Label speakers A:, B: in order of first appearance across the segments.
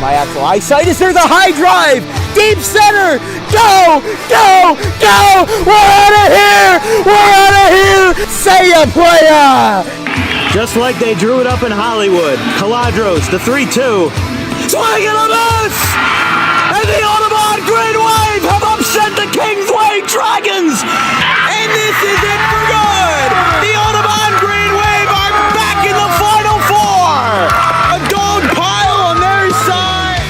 A: by Axel Eyesight. Is there the high drive? Deep center! Go! Go! Go! We're out of here! We're out of here! Say ya, playa!
B: Just like they drew it up in Hollywood, Caladros, the 3-2. Swing and a miss! And the Audubon Green Wave have upset the Kingsway Dragons! And this is it for good! The Audubon Green Wave are back in the Final Four! A dog pile on their side!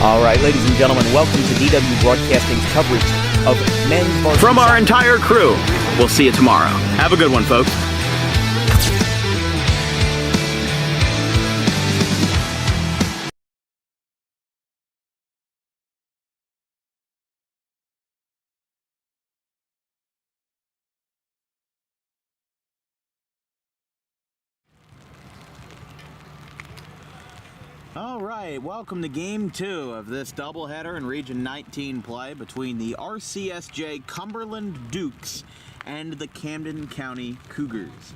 A: All right, ladies and gentlemen, welcome to DW Broadcasting's coverage of men's varsity.
B: From our entire crew, we'll see you tomorrow. Have a good one, folks. All right, welcome to Game 2 of this doubleheader in Region 19 play between the RCSJ-Cumberland Dukes and the Camden County Cougars.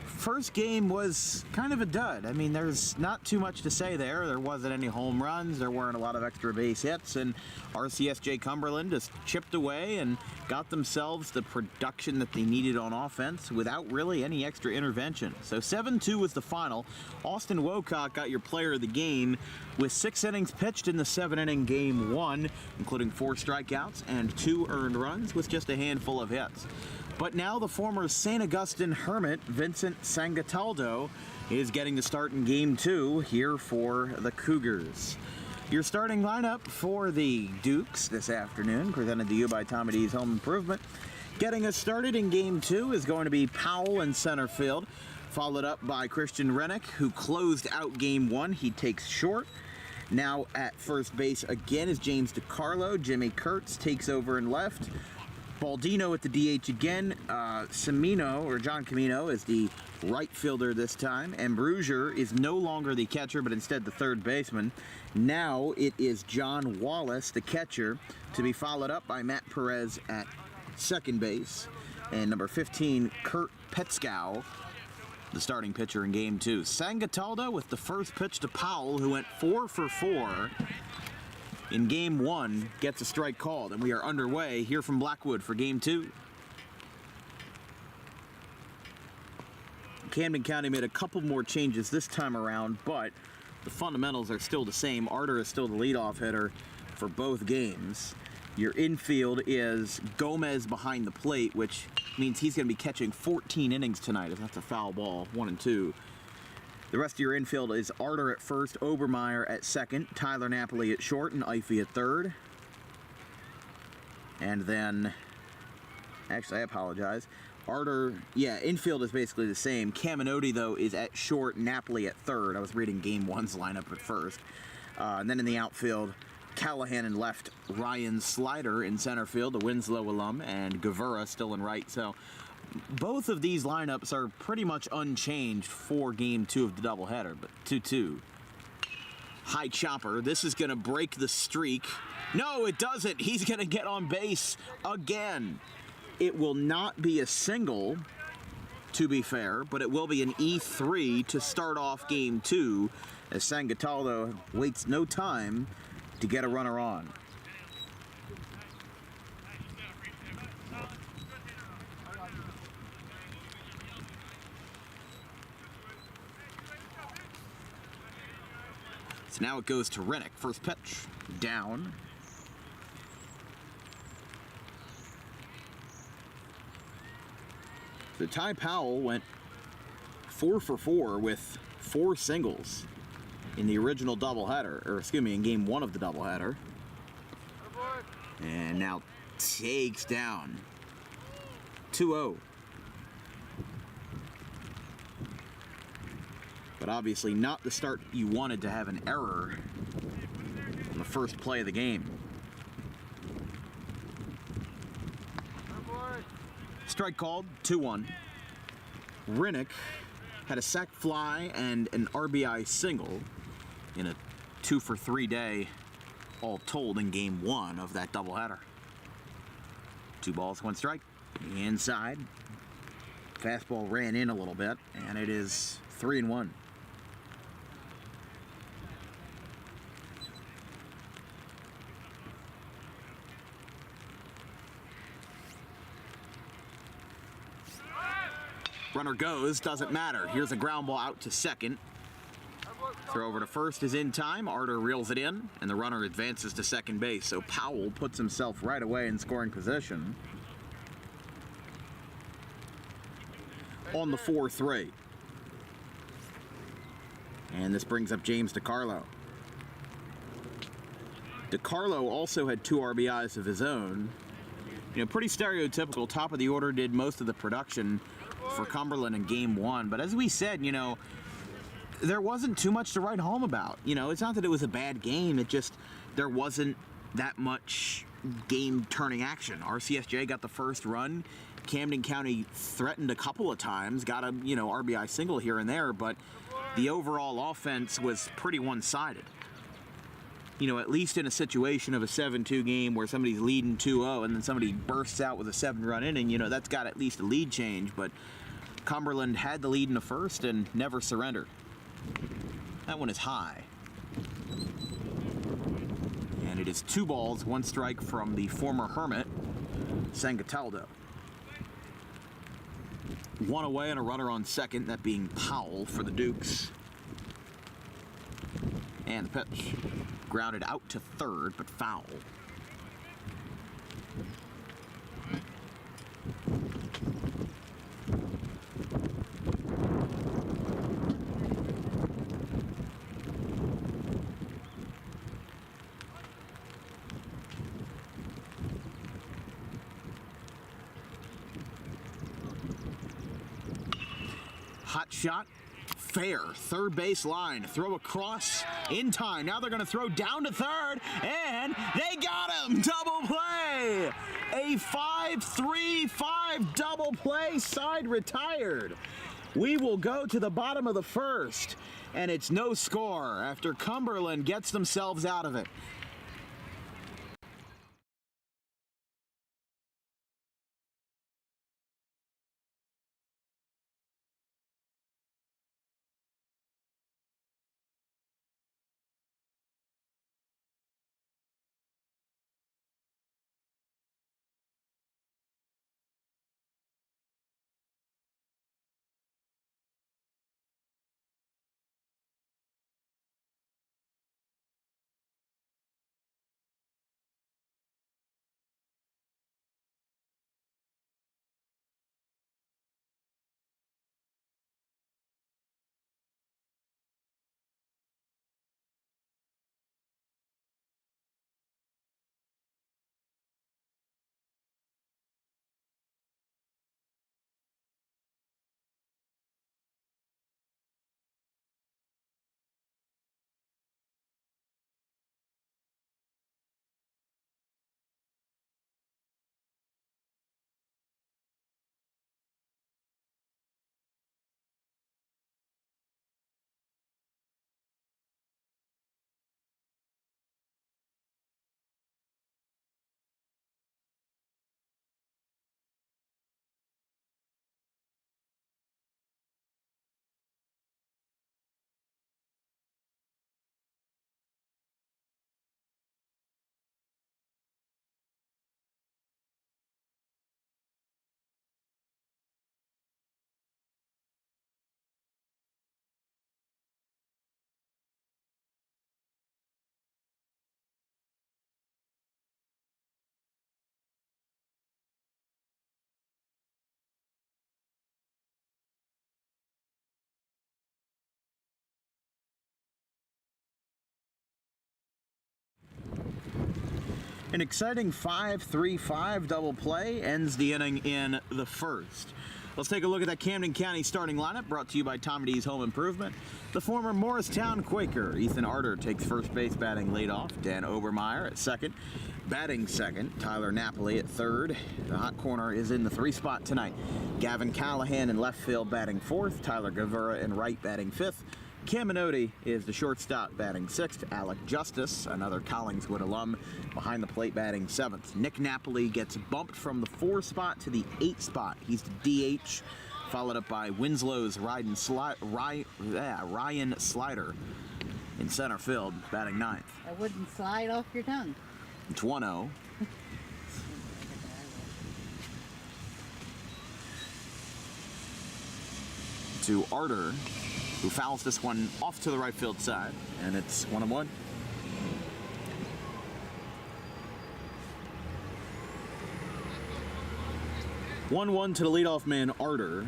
B: First game was kind of a dud. I mean, there's not too much to say there. There wasn't any home runs. There weren't a lot of extra base hits, and RCSJ-Cumberland just chipped away and got themselves the production that they needed on offense without really any extra intervention. So 7-2 was the final. Austin Wocock got your player of the game with 6 innings pitched in the 7-inning Game 1, including 4 strikeouts and 2 earned runs with just a handful of hits. But now the former St. Augustine Hermit, Vincent Sangataldo, is getting to start in Game 2 here for the Cougars. Your starting lineup for the Dukes this afternoon, presented to you by Tommy D's Home Improvement. Getting us started in Game 2 is going to be Powell in center field, followed up by Christian Rennick, who closed out Game 1. He takes short. Now at first base again is James DiCarlo. Jimmy Kurtz takes over in left. Baldino at the DH again. John Camino is the right fielder this time. And Bruger is no longer the catcher, but instead the third baseman. Now it is John Wallace, the catcher, to be followed up by Matt Perez at second base. And number 15, Kurt Petzkow, the starting pitcher in Game 2. Sangataldo with the first pitch to Powell, who went 4 for 4. In Game 1, gets a strike called, and we are underway here from Blackwood for Game 2. Camden County made a couple more changes this time around, but the fundamentals are still the same. Arter is still the leadoff hitter for both games. Your infield is Gomez behind the plate, which means he's going to be catching 14 innings tonight, if that's a foul ball, 1 and 2. The rest of your infield is Arter at first, Obermeyer at second, Tyler Napoli at short, and Ify at third. And then, actually, I apologize. Arter, infield is basically the same. Caminotti, though, is at short, Napoli at third. I was reading Game 1's lineup at first. And then in the outfield, Callahan in left, Ryan Slider in center field, the Winslow alum, and Gavura still in right. So both of these lineups are pretty much unchanged for Game 2 of the doubleheader, but 2-2. High chopper. This is going to break the streak. No, it doesn't. He's going to get on base again. It will not be a single, to be fair, but it will be an E3 to start off Game 2, as Sangataldo waits no time to get a runner on. So now it goes to Rennick. First pitch, down. So Ty Powell went 4 for 4 with 4 singles in the original doubleheader, in Game 1 of the doubleheader. And now takes down 2-0. But obviously not the start you wanted to have an error on the first play of the game. Strike called, 2-1. Rennick had a sac fly and an RBI single in a 2 for 3 day, all told, in Game 1 of that doubleheader. 2 balls, 1 strike. Inside. Fastball ran in a little bit, and it is 3-1. Runner goes, doesn't matter. Here's a ground ball out to second. Throw over to first is in time. Arter reels it in, and the runner advances to second base. So Powell puts himself right away in scoring position on the 4-3. And this brings up James DiCarlo. DiCarlo also had 2 RBIs of his own. You know, pretty stereotypical. Top of the order, did most of the production for Cumberland in game 1. But as we said, you know, there wasn't too much to write home about. You know, it's not that it was a bad game. It just, there wasn't that much game-turning action. RCSJ got the first run. Camden County threatened a couple of times, got a, you know, RBI single here and there, but the overall offense was pretty one-sided. You know, at least in a situation of a 7-2 game where somebody's leading 2-0 and then somebody bursts out with a 7-run inning, you know, that's got at least a lead change, but Cumberland had the lead in the first and never surrendered. That one is high. And it is 2 balls, 1 strike from the former Hermit, Sangataldo. 1 away and a runner on second, that being Powell for the Dukes. And the pitch. Grounded out to third, but foul. Hot shot, fair, third base line, throw across in time. Now they're going to throw down to third, and they got him. Double play. A 5-3-5 double play, side retired. We will go to the bottom of the first, and it's no score after Cumberland gets themselves out of it. An exciting 5-3-5 double play ends the inning in the first. Let's take a look at that Camden County starting lineup, brought to you by Tommy D's Home Improvement. The former Morristown Quaker, Ethan Arter, takes first base batting leadoff. Dan Obermeyer at second. Batting second, Tyler Napoli at third. The hot corner is in the 3 spot tonight. Gavin Callahan in left field batting fourth. Tyler Gavura in right batting fifth. Cam Minotti is the shortstop batting sixth. Alec Justice, another Collingswood alum, behind the plate batting seventh. Nick Napoli gets bumped from the 4 spot to the 8 spot. He's the DH, followed up by Winslow's Ryan Slider in center field, batting ninth.
C: I wouldn't slide off your tongue.
B: It's 1-0. to Arter, who fouls this one off to the right field side, and it's 1-1. One to the leadoff man, Arter,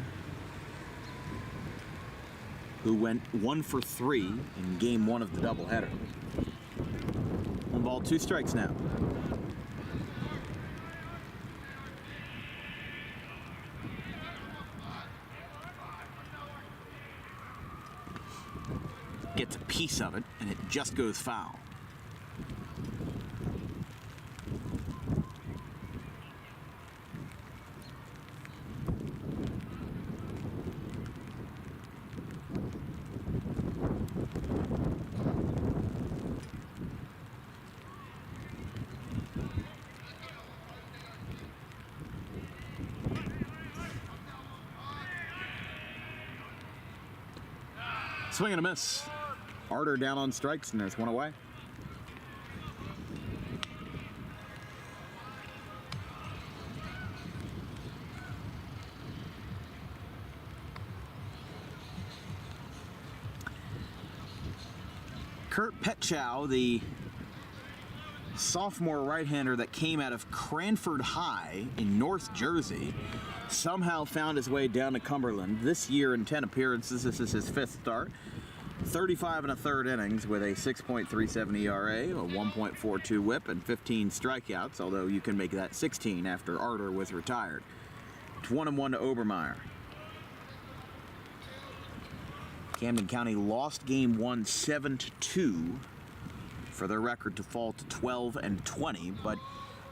B: who went 1 for 3 in game 1 of the doubleheader. 1 ball, 2 strikes now. Gets a piece of it, and it just goes foul. Swing and a miss. Arter down on strikes, and there's 1 away. Kurt Petchow, the sophomore right-hander that came out of Cranford High in North Jersey, somehow found his way down to Cumberland. This year in 10 appearances, this is his 5th start. 35 1/3 innings with a 6.37 ERA, a 1.42 whip, and 15 strikeouts, although you can make that 16 after Arter was retired. It's 1-1 to Obermeyer. Camden County lost game 1 7-2 for their record to fall to 12-20, but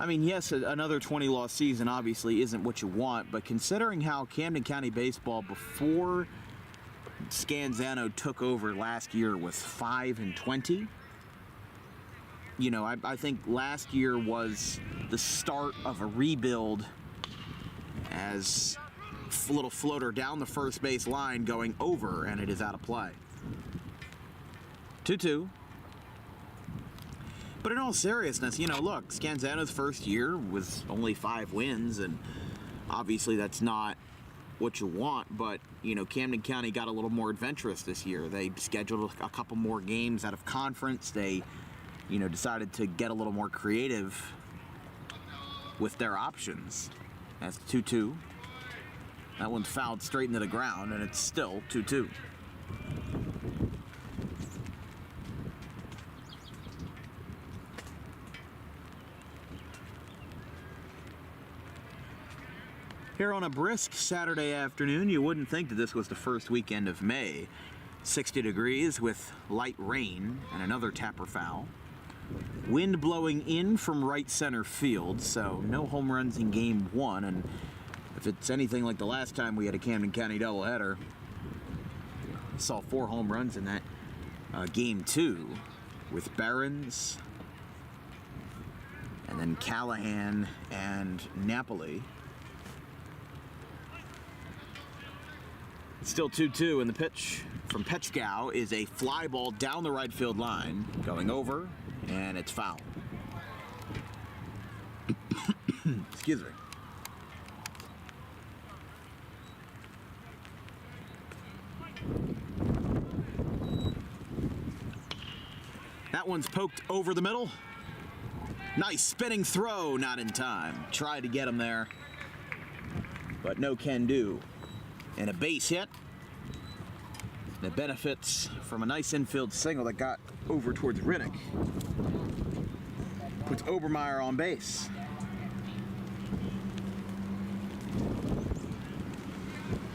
B: I mean, yes, another 20-loss season obviously isn't what you want, but considering how Camden County baseball before Scanzano took over last year was 5-20. You know, I think last year was the start of a rebuild as a little floater down the first base line going over, and it is out of play. 2-2. But in all seriousness, you know, look, Scanzano's first year was only 5 wins, and obviously that's not what you want, but, you know, Camden County got a little more adventurous this year. They scheduled a couple more games out of conference. They, you know, decided to get a little more creative with their options. That's 2-2. That one's fouled straight into the ground, and it's still 2-2. Here on a brisk Saturday afternoon, you wouldn't think that this was the first weekend of May. 60 degrees with light rain and another tapper foul. Wind blowing in from right center field, so no home runs in game 1. And if it's anything like the last time we had a Camden County doubleheader, saw 4 home runs in that game 2 with Barons and then Callahan and Napoli. Still 2-2, and the pitch from Petchow is a fly ball down the right field line, going over, and it's foul. Excuse me. That one's poked over the middle. Nice spinning throw, not in time. Tried to get him there, but no can do. And a base hit that benefits from a nice infield single that got over towards Riddick. Puts Obermeyer on base.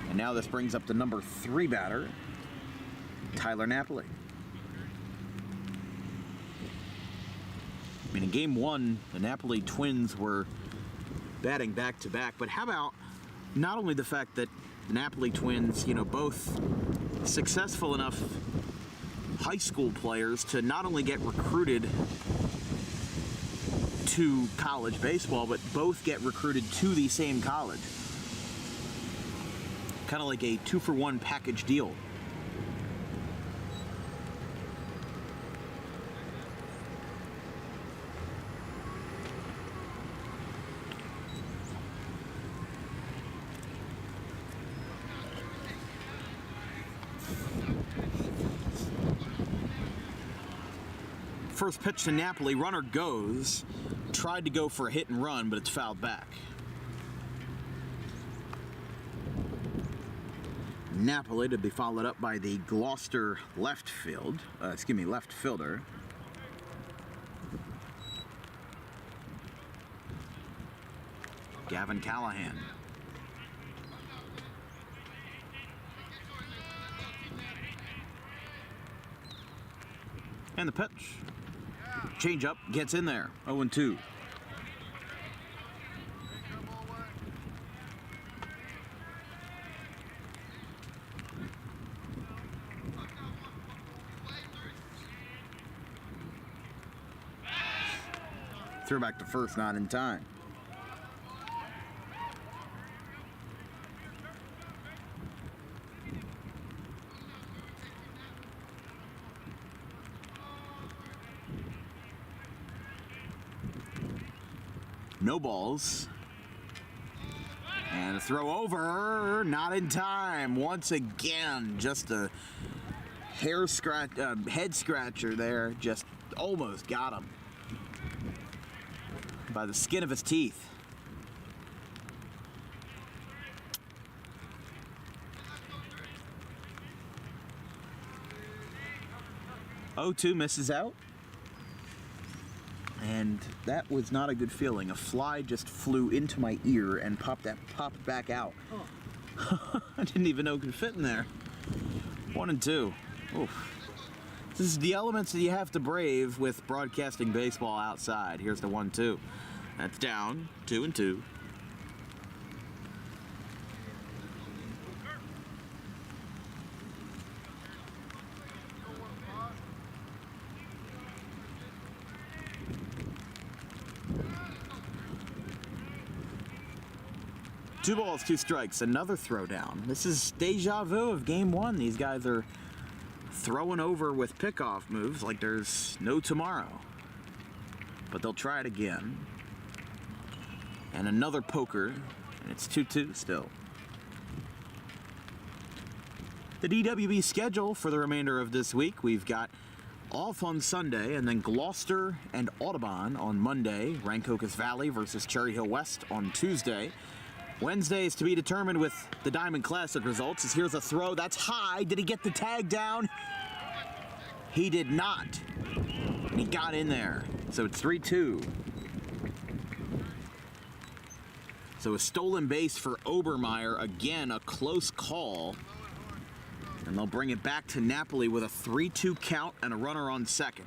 B: And now this brings up the number 3 batter, Tyler Napoli. I mean, in game 1, the Napoli twins were batting back-to-back, but how about not only the fact that the Napoli twins, you know, both successful enough high school players to not only get recruited to college baseball, but both get recruited to the same college. Kind of like a 2-for-1 package deal. First pitch to Napoli, runner goes. Tried to go for a hit and run, but it's fouled back. Napoli to be followed up by the Gloucester left fielder. Gavin Callahan. And the pitch. Change up, gets in there. 0-2. Threw back to first, not in time. No balls. And a throw over, not in time. Once again, just a head scratcher there. Just almost got him by the skin of his teeth. O2 misses out. And that was not a good feeling. A fly just flew into my ear and popped back out. Oh. I didn't even know it could fit in there. 1-2. Oof. This is the elements that you have to brave with broadcasting baseball outside. Here's the 1-2. That's down. 2-2. Two balls, two strikes, another throwdown. This is deja vu of game one. These guys are throwing over with pickoff moves like there's no tomorrow. But they'll try it again. And another poker, and it's 2-2 still. The DWB schedule for the remainder of this week, we've got off on Sunday, and then Gloucester and Audubon on Monday. Rancocas Valley versus Cherry Hill West on Tuesday. Wednesday is to be determined with the Diamond Classic results. As here's a throw. That's high. Did he get the tag down? He did not. And he got in there. So it's 3-2. So a stolen base for Obermeyer. Again, a close call. And they'll bring it back to Napoli with a 3-2 count and a runner on second.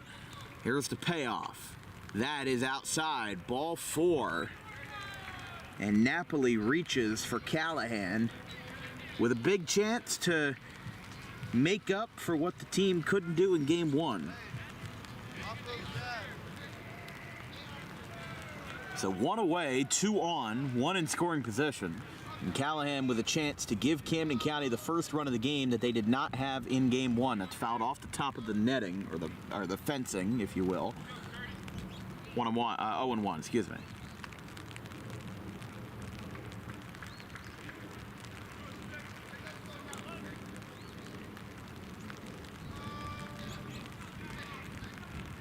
B: Here's the payoff. That is outside. Ball 4. And Napoli reaches for Callahan with a big chance to make up for what the team couldn't do in game one. So 1 away, 2 on, 1 in scoring position. And Callahan with a chance to give Camden County the first run of the game that they did not have in game one. That's fouled off the top of the netting, or the fencing, if you will. 0-1, excuse me.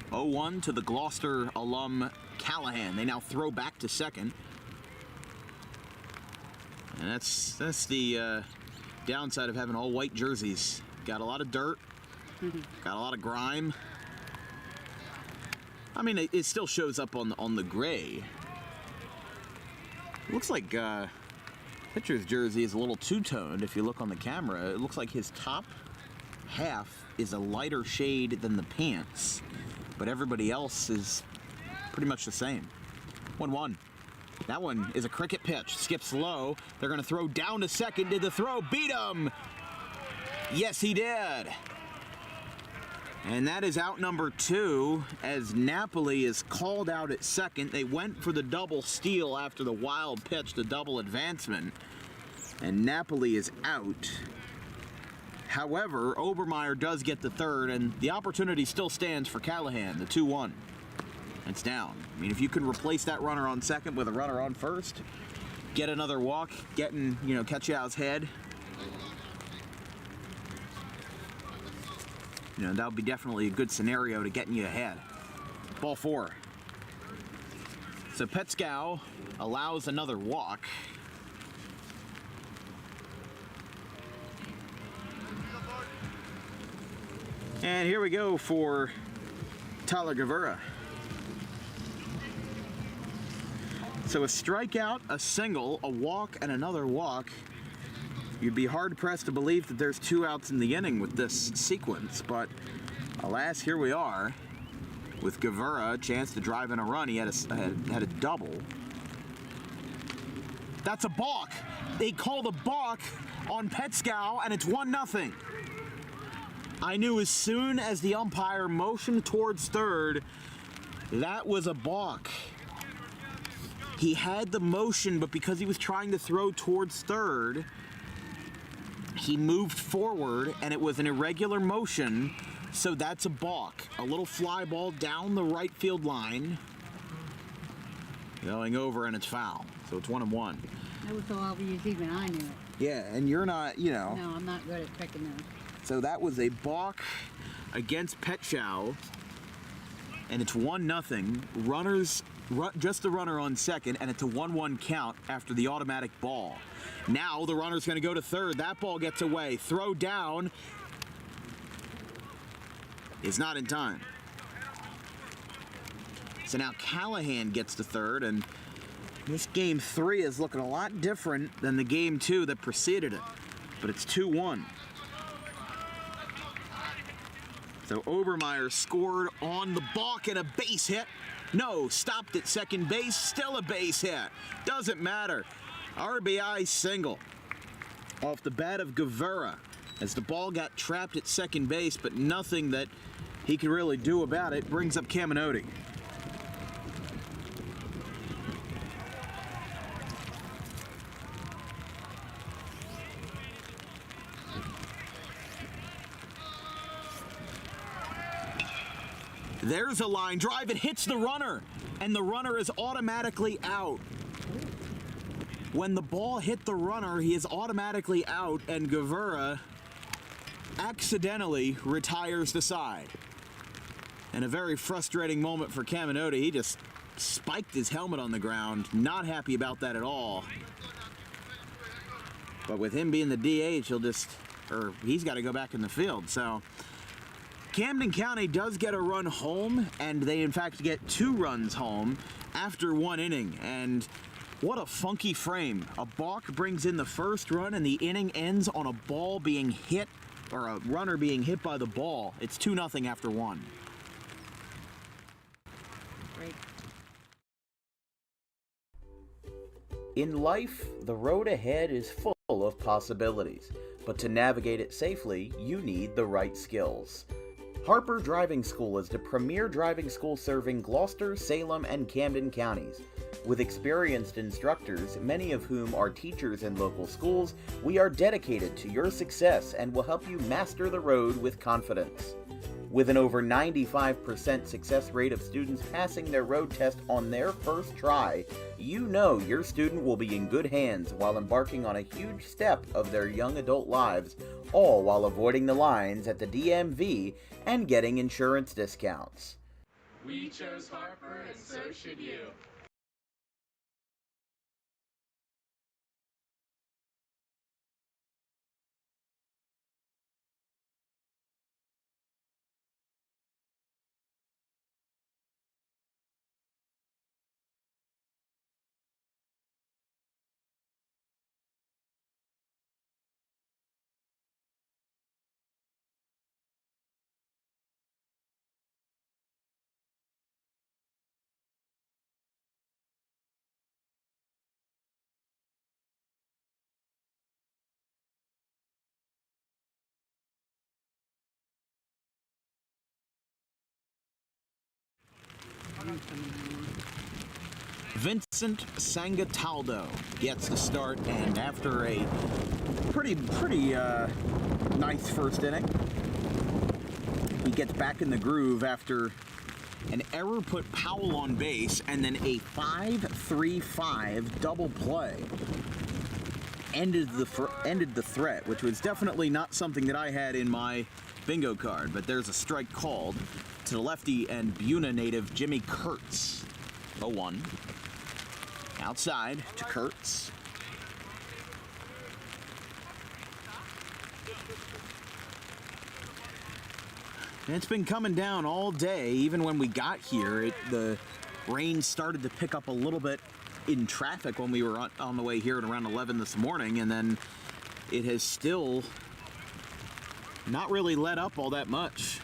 B: (0-1) to the Gloucester alum Callahan. They now throw back to second. And that's the downside of having all white jerseys. Got a lot of dirt. Got a lot of grime. I mean, it still shows up on the gray. It looks like pitcher's jersey is a little two-toned if you look on the camera. It looks like his top half is a lighter shade than the pants. But everybody else is pretty much the same. 1-1. That one is a cricket pitch. Skips low. They're going to throw down to second. Did the throw beat him? Yes, he did. And that is out number 2 as Napoli is called out at second. They went for the double steal after the wild pitch, the double advancement. And Napoli is out. However, Obermeyer does get the third, and the opportunity still stands for Callahan, the 2-1. It's down. I mean, if you can replace that runner on second with a runner on first, get another walk, catch Yao's head, that would be definitely a good scenario to getting you ahead. Ball 4. So Petskow allows another walk. And here we go for Tyler Guevara. So a strikeout, a single, a walk, and another walk. You'd be hard-pressed to believe that there's 2 outs in the inning with this sequence, but alas, here we are with Guevara, a chance to drive in a run. He had a double. That's a balk. They called a balk on Petskow, and it's 1-0. I knew as soon as the umpire motioned towards third, that was a balk. He had the motion, but because he was trying to throw towards third, he moved forward, and it was an irregular motion, so that's a balk. A little fly ball down the right field line, going over, and it's foul. So it's 1-1.
C: That was so obvious even I knew it.
B: Yeah, and you're not, you know.
C: No, I'm not good at picking those.
B: So that was a balk against Petskow, and it's 1-0. Just the runner on second, and it's a 1-1 count after the automatic ball. Now the runner's going to go to third. That ball gets away. Throw down is not in time. So now Callahan gets to third, and this game 3 is looking a lot different than the game 2 that preceded it. But it's 2-1. So Obermeyer scored on the balk and a base hit. No, stopped at second base, still a base hit. Doesn't matter. RBI single off the bat of Guevara as the ball got trapped at second base, but nothing that he could really do about it. Brings up Caminoti. There's a line drive. It hits the runner, and the runner is automatically out. When the ball hit the runner, he is automatically out, and Guevara accidentally retires the side. And a very frustrating moment for Caminoti. He just spiked his helmet on the ground. Not happy about that at all. But with him being the DH, he's got to go back in the field. So Camden County does get a run home, and they in fact get 2 runs home after 1 inning. And what a funky frame. A balk brings in the first run, and the inning ends on a ball being hit, or a runner being hit by the ball. It's 2-0 after 1.
C: Great.
D: In life, the road ahead is full of possibilities, but to navigate it safely, you need the right skills. Harper Driving School is the premier driving school serving Gloucester, Salem, and Camden counties. With experienced instructors, many of whom are teachers in local schools, we are dedicated to your success and will help you master the road with confidence. With an over 95% success rate of students passing their road test on their first try, you know your student will be in good hands while embarking on a huge step of their young adult lives, all while avoiding the lines at the DMV and getting insurance discounts.
E: We chose Harper, and so should you.
B: Vincent Sangataldo gets the start, and after a pretty nice first inning, he gets back in the groove after an error put Powell on base and then a 5-3-5 double play. ended the threat, which was definitely not something that I had in my bingo card. But there's a strike called to the lefty and Buna native Jimmy Kurtz. 0-1. Outside to Kurtz. And it's been coming down all day. Even when we got here, the rain started to pick up a little bit in traffic when we were on the way here at around 11 this morning, and then it has still not really let up all that much.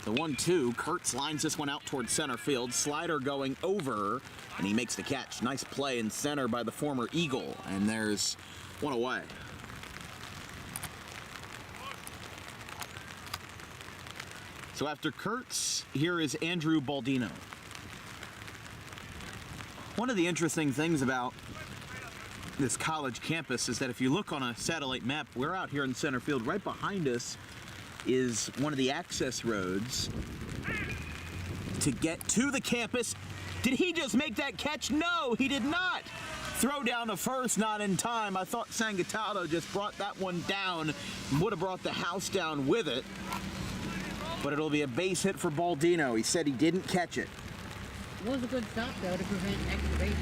B: The 1-2, Kurtz lines this one out towards center field. Slider going over, and he makes the catch. Nice play in center by the former Eagle, and there's one away. So after Kurtz, here is Andrew Baldino. One of the interesting things about this college campus is that if you look on a satellite map, we're out here in center field. Right behind us is one of the access roads to get to the campus. Did he just make that catch? No, he did not. Throw down to first, not in time. I thought Sangatado just brought that one down, would have brought the house down with it. But it'll be a base hit for Baldino. He said he didn't catch it.
C: It was a good stop, though, to prevent extra bases.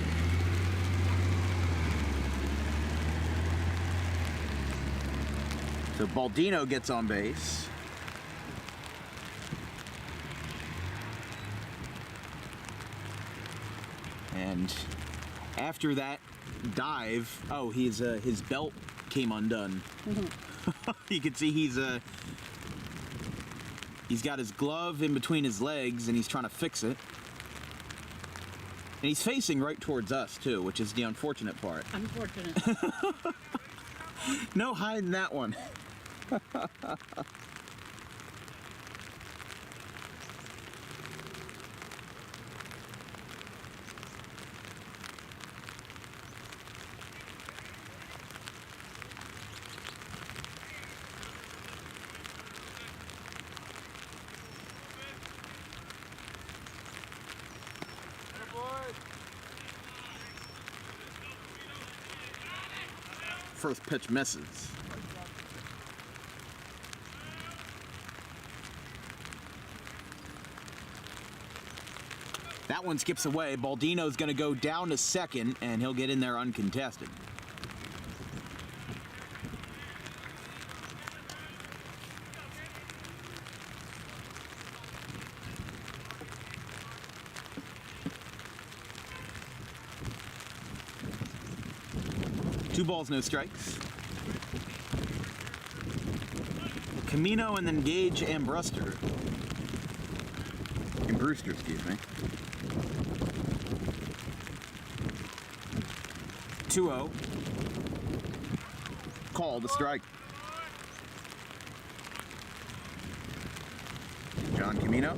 B: So Baldino gets on base. And after that dive, oh, his belt came undone. You can see he's got his glove in between his legs and he's trying to fix it. And he's facing right towards us too, which is the unfortunate part.
C: Unfortunate.
B: No hiding that one. 1st pitch misses. That one skips away. Baldino's going to go down to second, and he'll get in there uncontested. Two balls, no strikes. Camino and then Gage and Brewster. And Brewster, excuse me. 2-0. Called a strike. John Camino.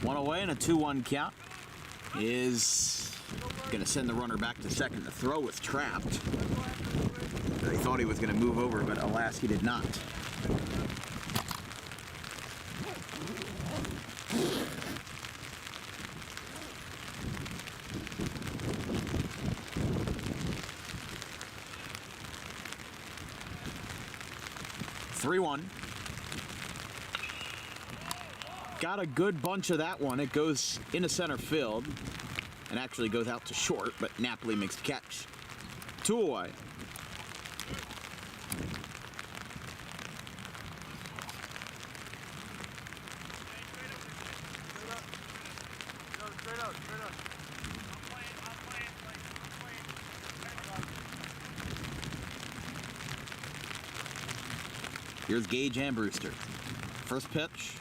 B: One away and a 2-1 count. Is going to send the runner back to second. The throw was trapped. He thought he was going to move over, but alas, he did not. Got a good bunch of that one. It goes into center field and actually goes out to short, but Napoli makes the catch. 2 away. Here's Gage and Brewster. First pitch.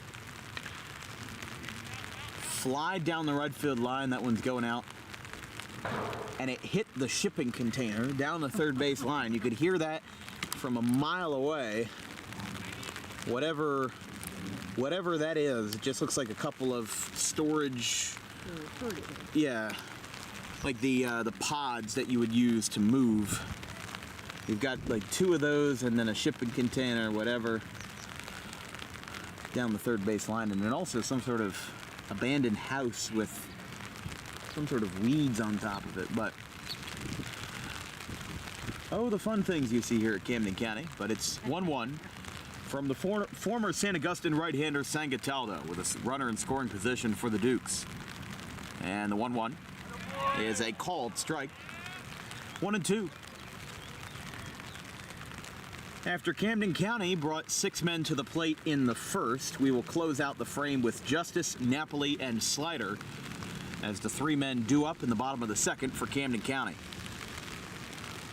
B: Fly down the right field line. That one's going out. And it hit the shipping container down the third base line. You could hear that from a mile away. Whatever that is, it just looks like a couple of storage. Yeah, like the pods that you would use to move. You've got like 2 of those and then a shipping container, whatever. down the third base line, and then also some sort of abandoned house with some sort of weeds on top of it. But oh, the fun things you see here at Camden County. But it's 1-1 from the former St. Augustine right-hander Sangataldo with a runner in scoring position for the Dukes. And the 1-1 is a called strike. 1-2. After Camden County brought 6 men to the plate in the first, we will close out the frame with Justice, Napoli, and Slider as the 3 men due up in the bottom of the second for Camden County.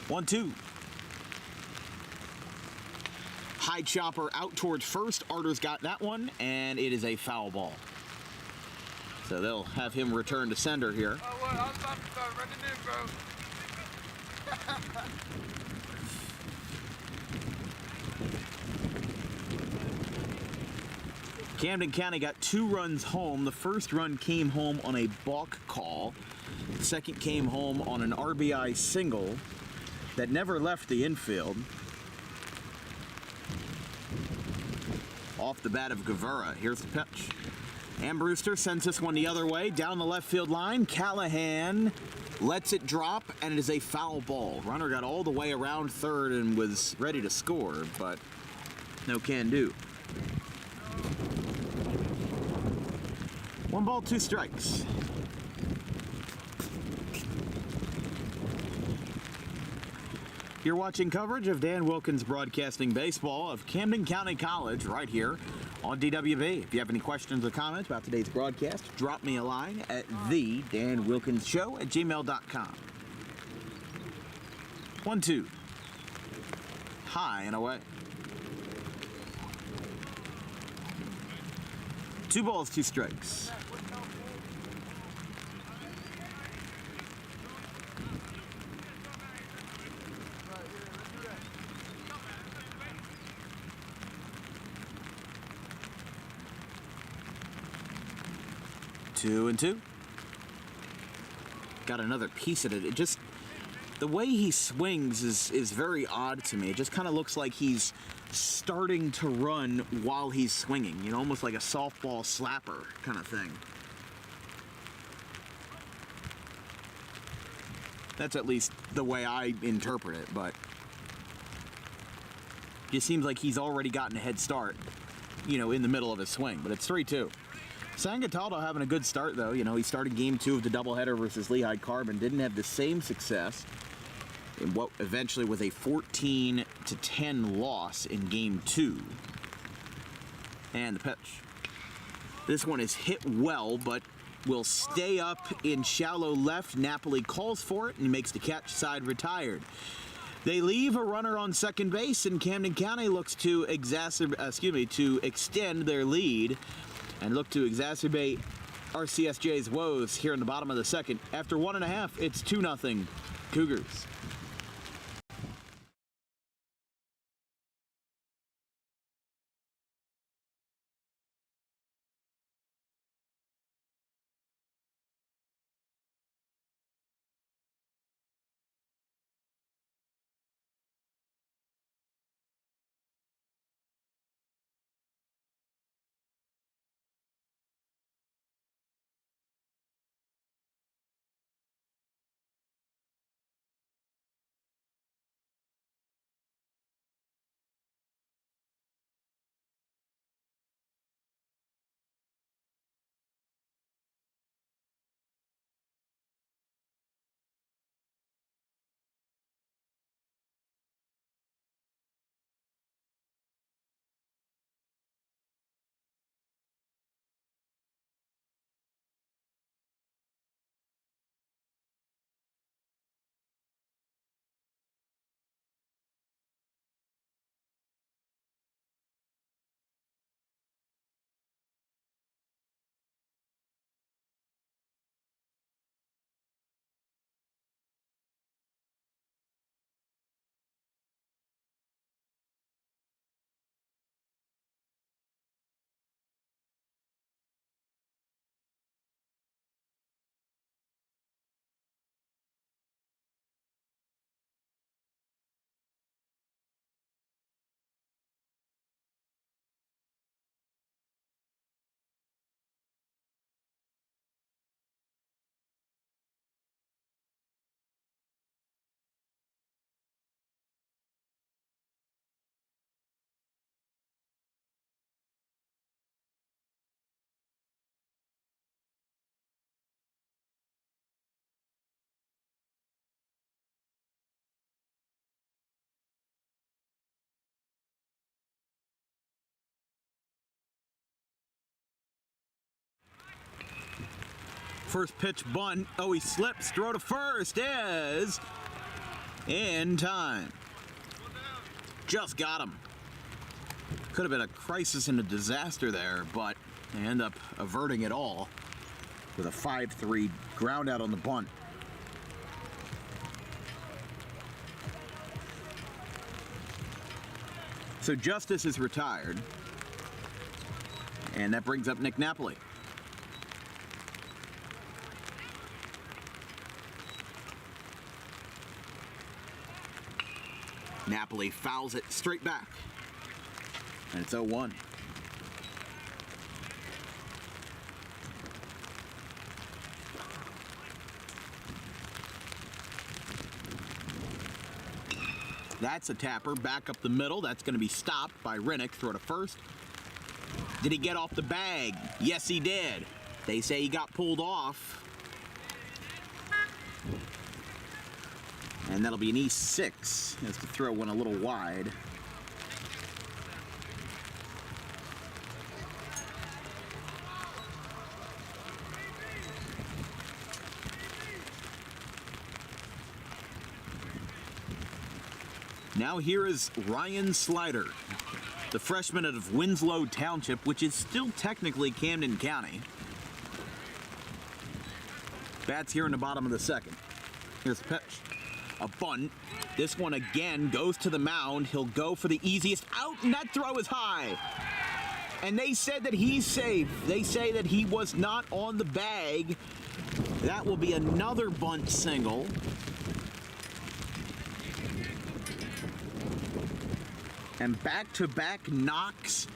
B: 1-2. High chopper out towards first. Arter's got that one, and it is a foul ball. So they'll have him return to sender here.
E: Oh, what? I was about to start running in, bro.
B: Camden County got 2 runs home. The first run came home on a balk call. The second came home on an RBI single that never left the infield. Off the bat of Guevara. Here's the pitch. Brewster sends this one the other way, down the left field line. Callahan lets it drop, and it is a foul ball. Runner got all the way around third and was ready to score, but no can do. 1 ball, 2 strikes. You're watching coverage of Dan Wilkins Broadcasting baseball of Camden County College right here on DWB. If you have any questions or comments about today's broadcast, drop me a line at thedanwilkinsshow@gmail.com. 1-2. High and away. 2 balls, 2 strikes. Two and 2. Got another piece of it. It just, the way he swings is very odd to me. It just kind of looks like he's starting to run while he's swinging, you know, almost like a softball slapper kind of thing. That's at least the way I interpret it, but it just seems like he's already gotten a head start, you know, in the middle of his swing. But it's 3-2. Sangataldo having a good start, though. You know, he started game 2 of the doubleheader versus Lehigh Carbon. Didn't have the same success in what eventually was a 14-10 loss in game 2. And the pitch. This one is hit well, but will stay up in shallow left. Napoli calls for it and makes the catch, side retired. They leave a runner on second base, and Camden County looks to extend their lead and look to exacerbate RCSJ's woes here in the bottom of the second. After 1.5, it's 2-0 Cougars. First pitch bunt. Oh, he slips. Throw to first is in time. Just got him. Could have been a crisis and a disaster there, but they end up averting it all with a 5-3 ground out on the bunt. So Justice is retired, and that brings up Nick Napoli. Napoli fouls it straight back, and it's 0-1. That's a tapper back up the middle. That's going to be stopped by Rennick. Throw to first. Did he get off the bag? Yes, he did. They say he got pulled off. And that'll be an E6. He has to throw one a little wide. Now here is Ryan Slider, the freshman out of Winslow Township, which is still technically Camden County. Bats here in the bottom of the second. Here's the pitch. A bunt. This one again goes to the mound. He'll go for the easiest out, and that throw is high. And they said that he's safe. They say that he was not on the bag. That will be another bunt single. And back-to-back knocks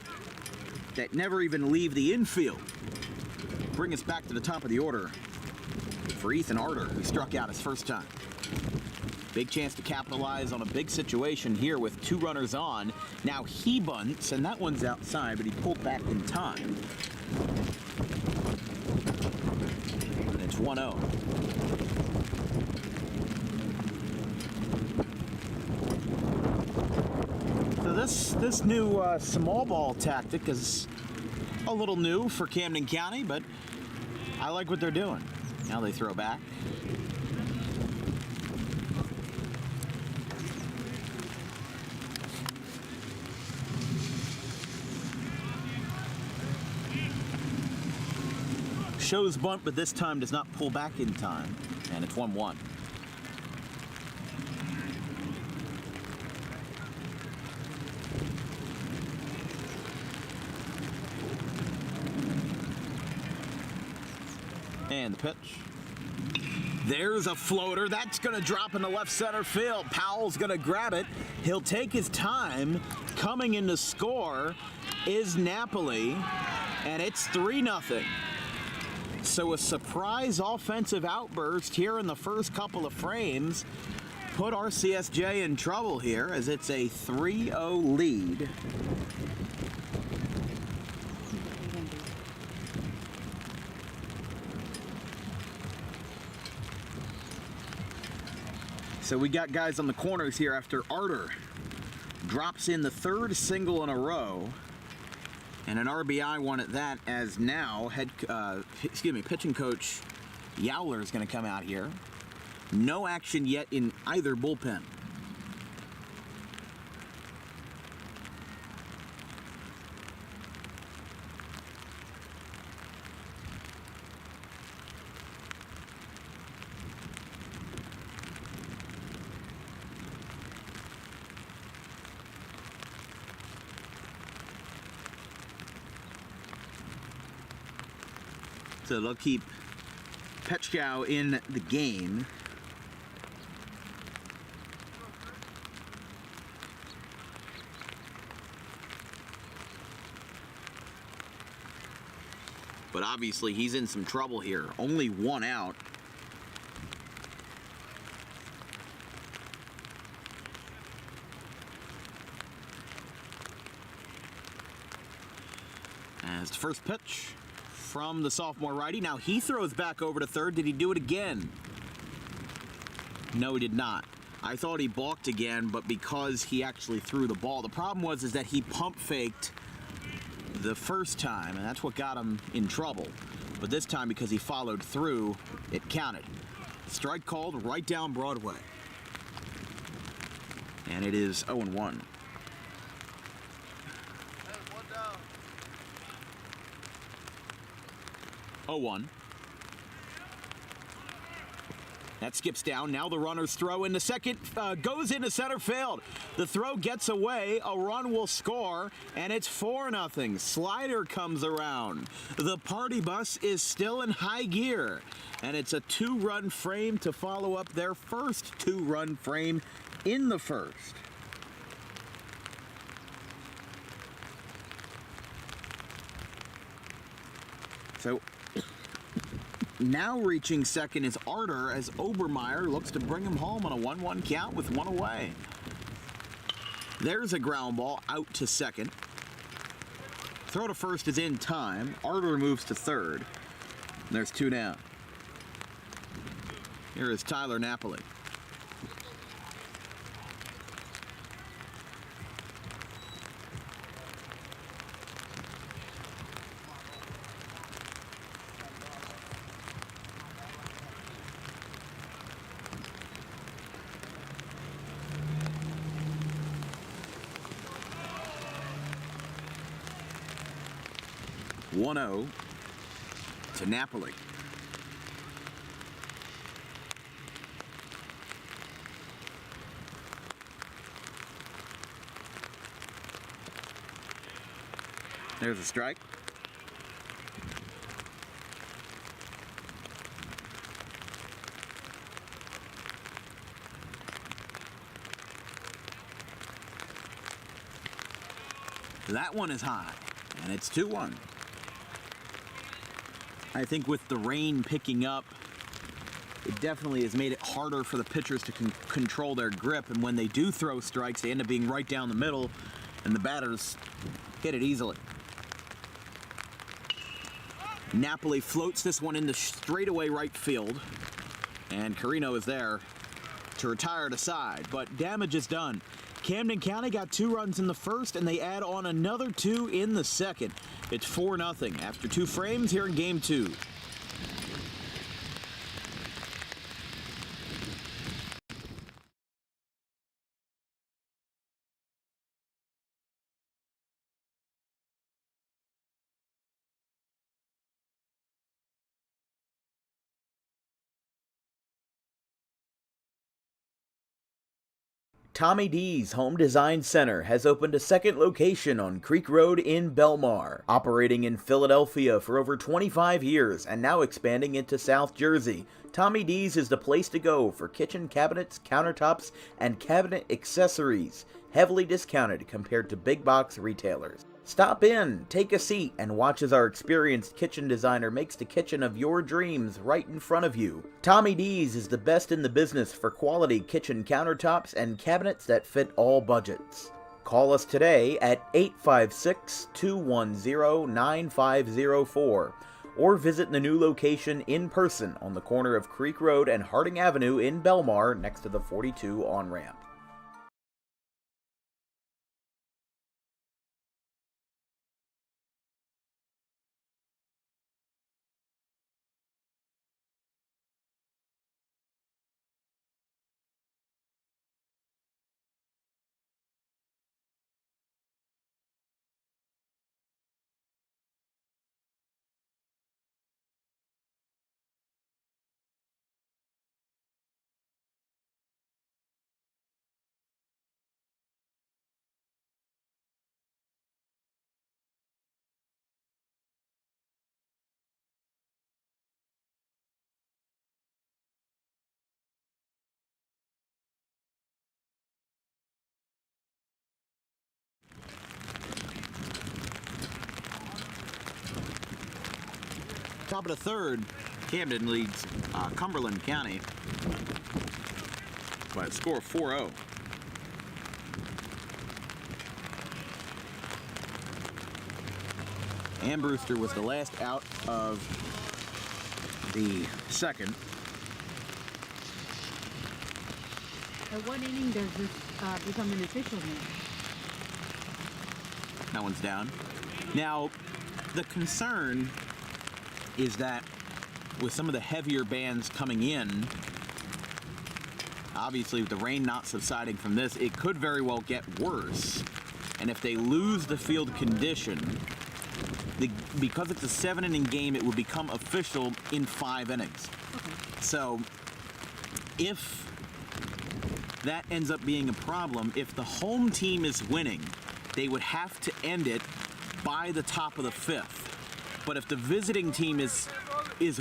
B: that never even leave the infield. Bring us back to the top of the order for Ethan Arter, who struck out his first time. Big chance to capitalize on a big situation here with 2 runners on. Now he bunts, and that one's outside, but he pulled back in time. And it's 1-0. So this new small ball tactic is a little new for Camden County, but I like what they're doing. Now they throw back. Shows bunt, but this time does not pull back in time, and it's 1-1. And the pitch. There's a floater. That's going to drop in the left center field. Powell's going to grab it. He'll take his time. Coming in to score is Napoli, and it's 3-0. So a surprise offensive outburst here in the first couple of frames put RCSJ in trouble here, as it's a 3-0 lead. So we got guys on the corners here after Arter drops in the 3rd single in a row, and an RBI one at that, as now pitching coach Yowler is going to come out here. No action yet in either bullpen. So they'll keep Petchkow in the game. But obviously he's in some trouble here. Only 1 out. As the first pitch from the sophomore righty. Now he throws back over to third. Did he do it again? No, he did not. I thought he balked again, but because he actually threw the ball. The problem was that he pump faked the first time, and that's what got him in trouble. But this time, because he followed through, it counted. Strike called right down Broadway. And it is 0-1.
E: Hey, one down.
B: 0-1. That skips down. Now the runner's throw into second goes into center field. The throw gets away. A run will score, and it's 4-0. Slider comes around. The party bus is still in high gear, and it's a 2-run frame to follow up their first 2-run frame in the first. So now reaching second is Arter as Obermeyer looks to bring him home on a 1-1 count with one away. There's a ground ball out to second. Throw to first is in time. Arter moves to third. There's 2 down. Here is Tyler Napoli. (1-0) to Napoli. There's a strike. That one is high, and it's 2-1. I think with the rain picking up, it definitely has made it harder for the pitchers to control their grip, and when they do throw strikes, they end up being right down the middle, and the batters hit it easily. Napoli floats this one into straightaway right field, and Carino is there to retire to side, but damage is done. Camden County got 2 runs in the first, and they add on another 2 in the second. It's 4-0 after 2 frames here in Game 2.
D: Tommy D's Home Design Center has opened a second location on Creek Road in Belmar, operating in Philadelphia for over 25 years and now expanding into South Jersey. Tommy D's is the place to go for kitchen cabinets, countertops, and cabinet accessories, heavily discounted compared to big box retailers. Stop in, take a seat, and watch as our experienced kitchen designer makes the kitchen of your dreams right in front of you. Tommy D's is the best in the business for quality kitchen countertops and cabinets that fit all budgets. Call us today at 856-210-9504 or visit the new location in person on the corner of Creek Road and Harding Avenue in Belmar next to the 42 on-ramp.
B: Top of the third, Camden leads Cumberland County by a score of 4-0. Ann Brewster was the last out of the second.
C: At what inning does this become an official game?
B: That one's down. Now, the concern is that with some of the heavier bands coming in, obviously with the rain not subsiding from this, it could very well get worse. And if they lose the field condition, because it's a 7-inning game, it would become official in 5 innings.
C: Okay.
B: So if that ends up being a problem, if the home team is winning, they would have to end it by the top of the 5th. But if the visiting team is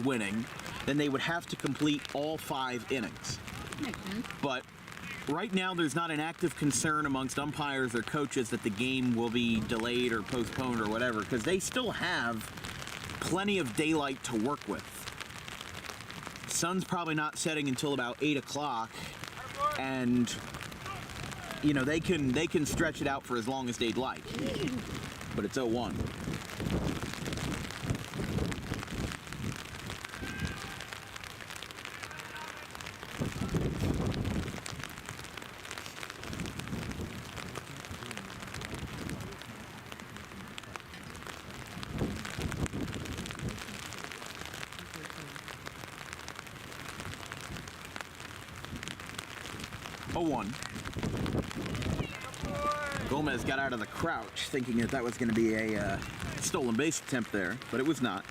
B: winning, then they would have to complete all 5 innings.
C: Makes sense.
B: But right now, there's not an active concern amongst umpires or coaches that the game will be delayed or postponed or whatever, because they still have plenty of daylight to work with. Sun's probably not setting until about 8 o'clock, and you know they can stretch it out for as long as they'd like. But it's 0-1. Gomez got out of the crouch thinking that was going to be a stolen base attempt there, but it was not.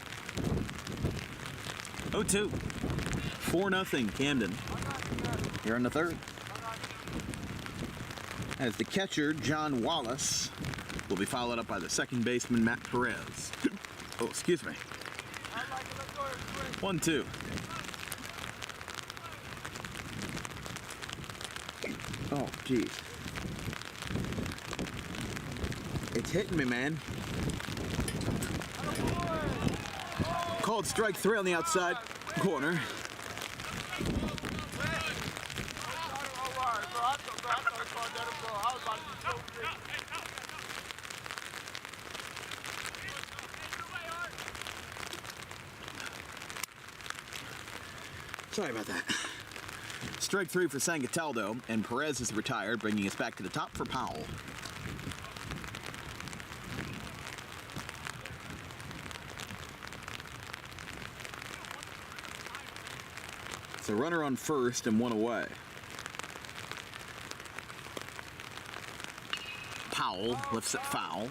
B: 0-2. 4-0 Camden here in the 3rd. As the catcher, John Wallace, will be followed up by the second baseman, Matt Perez. Oh, excuse me. 1-2. Oh, geez. It's hitting me, man. Called strike 3 on the outside corner. Sorry about that. Strike 3 for Sangataldo, and Perez is retired, bringing us back to the top for Powell. So runner on first and 1 away. Powell lifts it foul,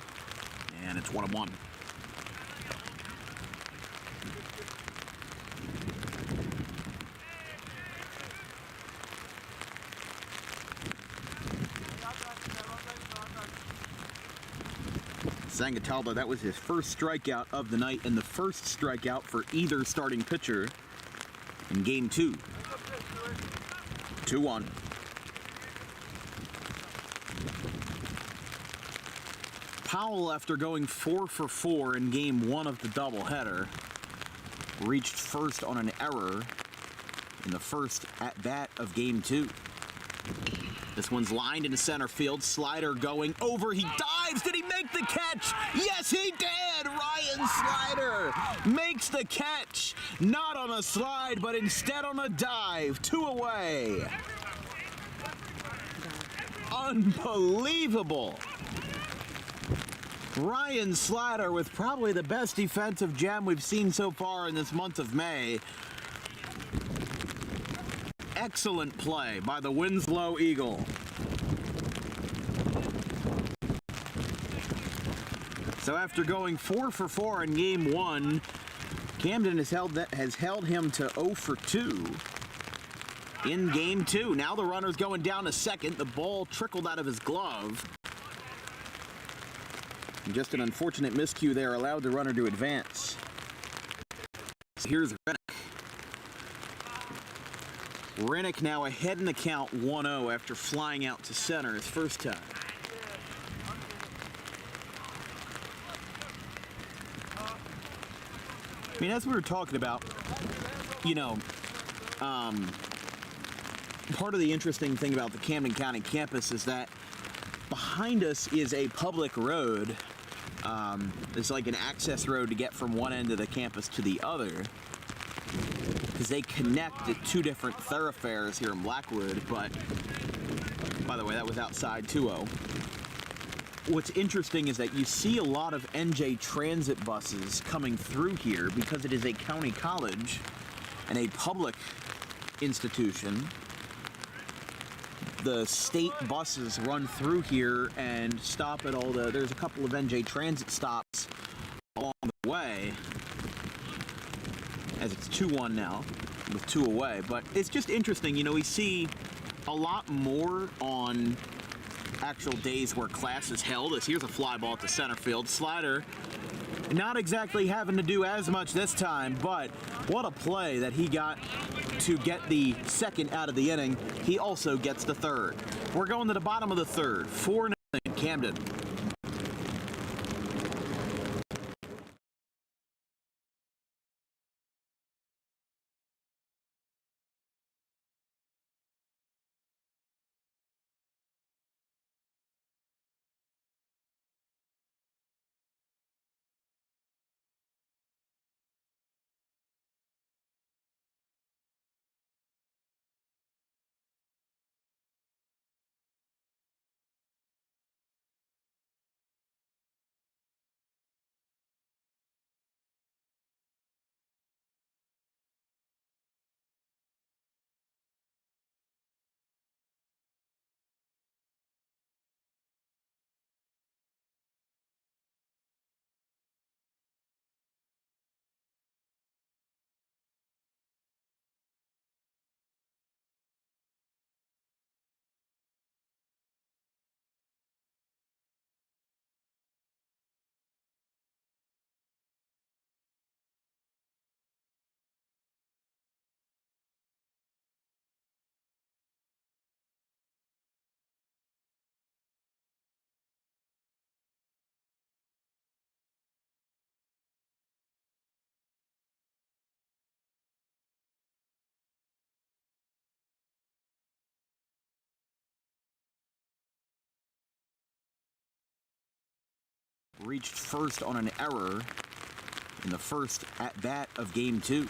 B: and it's 1-1. Sangataldo, that was his first strikeout of the night and the first strikeout for either starting pitcher in game 2. 2-1. Powell, after going 4 for 4 in game 1 of the doubleheader, reached first on an error in the first at-bat of game 2. This one's lined into center field. Slider going over. He dives. Did he make the catch? Yes, he did. Ryan Slider makes the catch. Not on a slide, but instead on a dive. 2 away. Unbelievable. Ryan Slider with probably the best defensive gem we've seen so far in this month of May. Excellent play by the Winslow Eagle. So after going 4 for 4 in game 1, Camden has held him to 0 for 2 in game 2. Now the runner's going down to second. The ball trickled out of his glove. And just an unfortunate miscue there allowed the runner to advance. So here's Rennick. Rennick now ahead in the count 1-0 after flying out to center his first time. I mean, as we were talking about, you know, part of the interesting thing about the Camden County campus is that behind us is a public road. It's like an access road to get from one end of the campus to the other, because they connect at 2 different thoroughfares here in Blackwood. But by the way, that was outside 2-0. what's interesting is that you see a lot of NJ Transit buses coming through here because it is a county college and a public institution. The state buses run through here and stop at all the... There's a couple of NJ Transit stops along the way, as it's 2-1 now, with 2 away. But it's just interesting, you know, we see a lot more on actual days where class is held. As here's a fly ball to center field. Slider not exactly having to do as much this time, but what a play that he got to get the second out of the inning. He also gets the third. We're going to the bottom of the third. 4-0 Camden. Reached first on an error in the first at-bat of Game 2.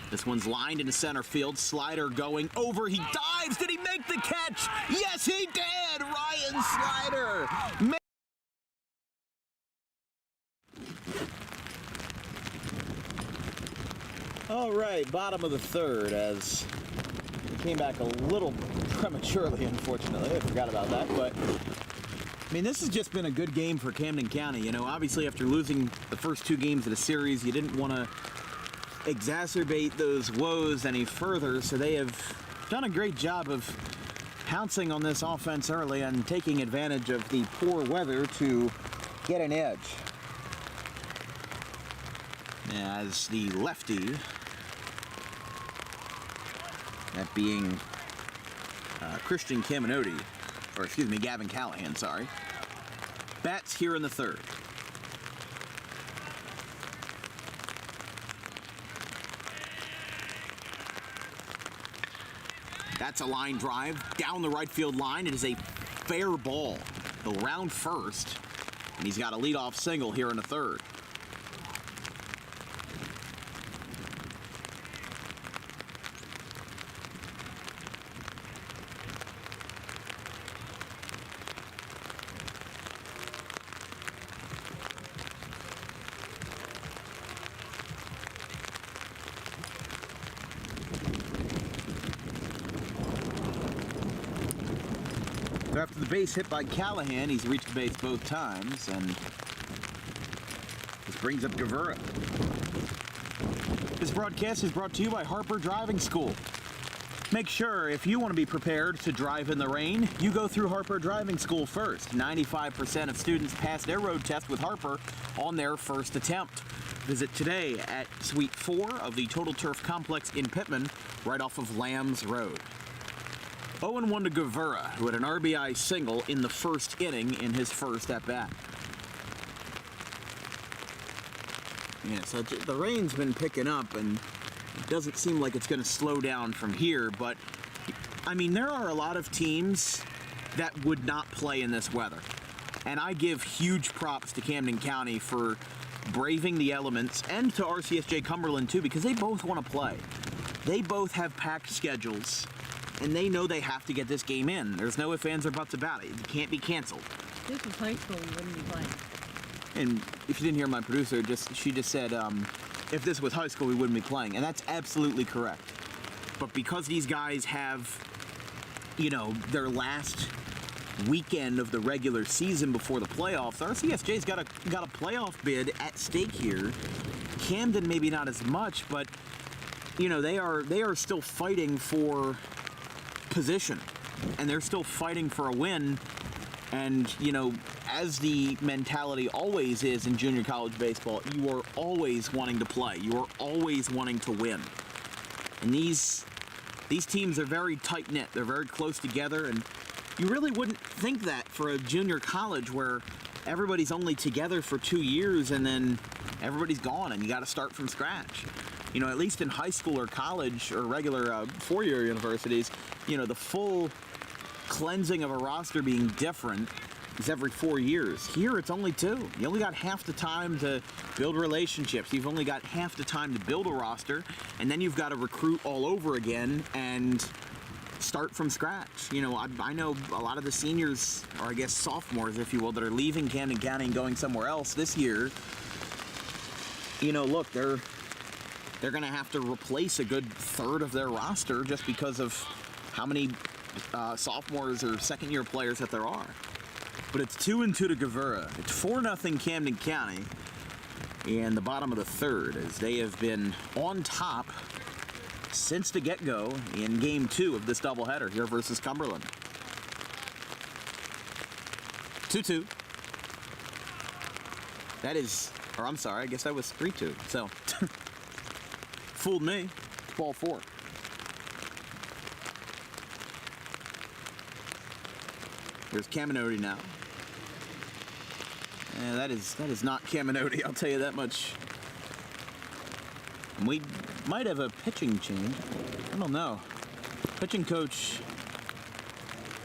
B: This one's lined into center field. Slider going over. He dives. Did he make the catch? Yes, he did! Ryan Slider. All right, bottom of the third as he came back a little prematurely, unfortunately. I forgot about that, but I mean, this has just been a good game for Camden County. You know, obviously after losing the first 2 games of the series, you didn't want to exacerbate those woes any further, so they have done a great job of pouncing on this offense early and taking advantage of the poor weather to get an edge. As the lefty, that being Christian Caminoti, or excuse me, Gavin Callahan, sorry, bats here in the third. That's a line drive down the right field line. It is a fair ball. He'll round first, and he's got a leadoff single here in the third. After the base hit by Callahan, he's reached the base both times, and this brings up Guevara. This broadcast is brought to you by Harper Driving School. Make sure, if you want to be prepared to drive in the rain, you go through Harper Driving School first. 95% of students pass their road test with Harper on their first attempt. Visit today at Suite 4 of the Total Turf Complex in Pittman, right off of Lambs Road. 0-1 to Guevara, who had an RBI single in the first inning in his first at-bat. Yeah, so the rain's been picking up, and it doesn't seem like it's going to slow down from here, but, I mean, there are a lot of teams that would not play in this weather. And I give huge props to Camden County for braving the elements, and to RCSJ-Cumberland, too, because they both want to play. They both have packed schedules, and they know they have to get this game in. There's no ifs, ands, or buts about it. It can't be canceled.
C: This was high school, you wouldn't be playing.
B: And if you didn't hear my producer, she just said, if this was high school, we wouldn't be playing. And that's absolutely correct. But because these guys have, their last weekend of the regular season before the playoffs, RCSJ's got a playoff bid at stake here. Camden maybe not as much, but they are still fighting for position, and they're still fighting for a win. And as the mentality always is in junior college baseball, you are always wanting to play. You are always wanting to win. And these teams are very tight-knit. They're very close together, and you really wouldn't think that for a junior college where everybody's only together for 2 years and then everybody's gone and you got to start from scratch. At least in high school or college or regular four-year universities, the full cleansing of a roster being different is every 4 years. Here, it's only 2. You only got half the time to build relationships. You've only got half the time to build a roster, and then you've got to recruit all over again and start from scratch. I know a lot of the seniors, or I guess sophomores, if you will, that are leaving Camden County and going somewhere else this year. Look, they're going to have to replace a good third of their roster just because of how many sophomores or second-year players that there are. But it's 2-2 to Guevara. It's 4-0 Camden County in the bottom of the third, as they have been on top since the get-go in Game 2 of this doubleheader here versus Cumberland. 2-2. That is, or I'm sorry, I guess that was 3-2. So, fooled me. Ball 4. Here's Camden now. And that is not Camden, I'll tell you that much. We might have a pitching change. I don't know. Pitching coach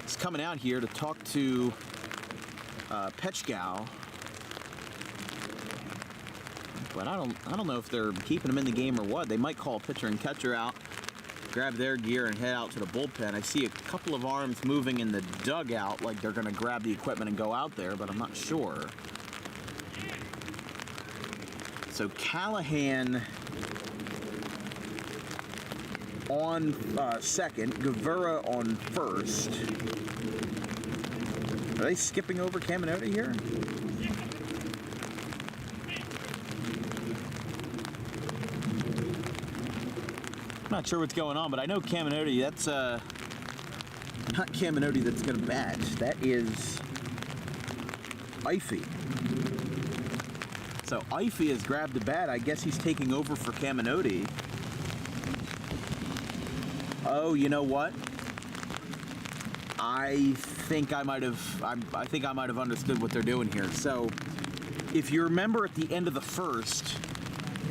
B: is coming out here to talk to Petchgow. But I don't know if they're keeping him in the game or what. They might call pitcher and catcher out, grab their gear, and head out to the bullpen. I see a couple of arms moving in the dugout like they're going to grab the equipment and go out there, but I'm not sure. So Callahan on second, Guevara on first. Are they skipping over Camden here? I'm not sure what's going on, but I know Camden, that's not Camden that's going to bat. That is Ify. So Ify has grabbed the bat. I guess he's taking over for Camden. Oh, you know what? I think I might have understood what they're doing here. So, if you remember at the end of the first,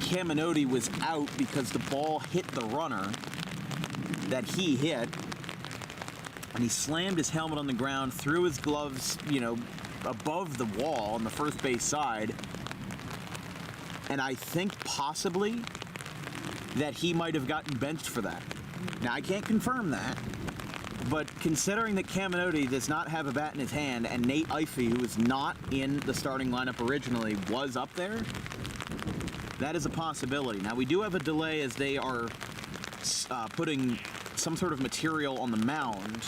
B: Camden was out because the ball hit the runner that he hit, and he slammed his helmet on the ground, threw his gloves, above the wall on the first base side, and I think possibly that he might have gotten benched for that. Now, I can't confirm that, but considering that Camden does not have a bat in his hand, and Nate Ify, who was not in the starting lineup originally, was up there, that is a possibility. Now, we do have a delay as they are putting some sort of material on the mound,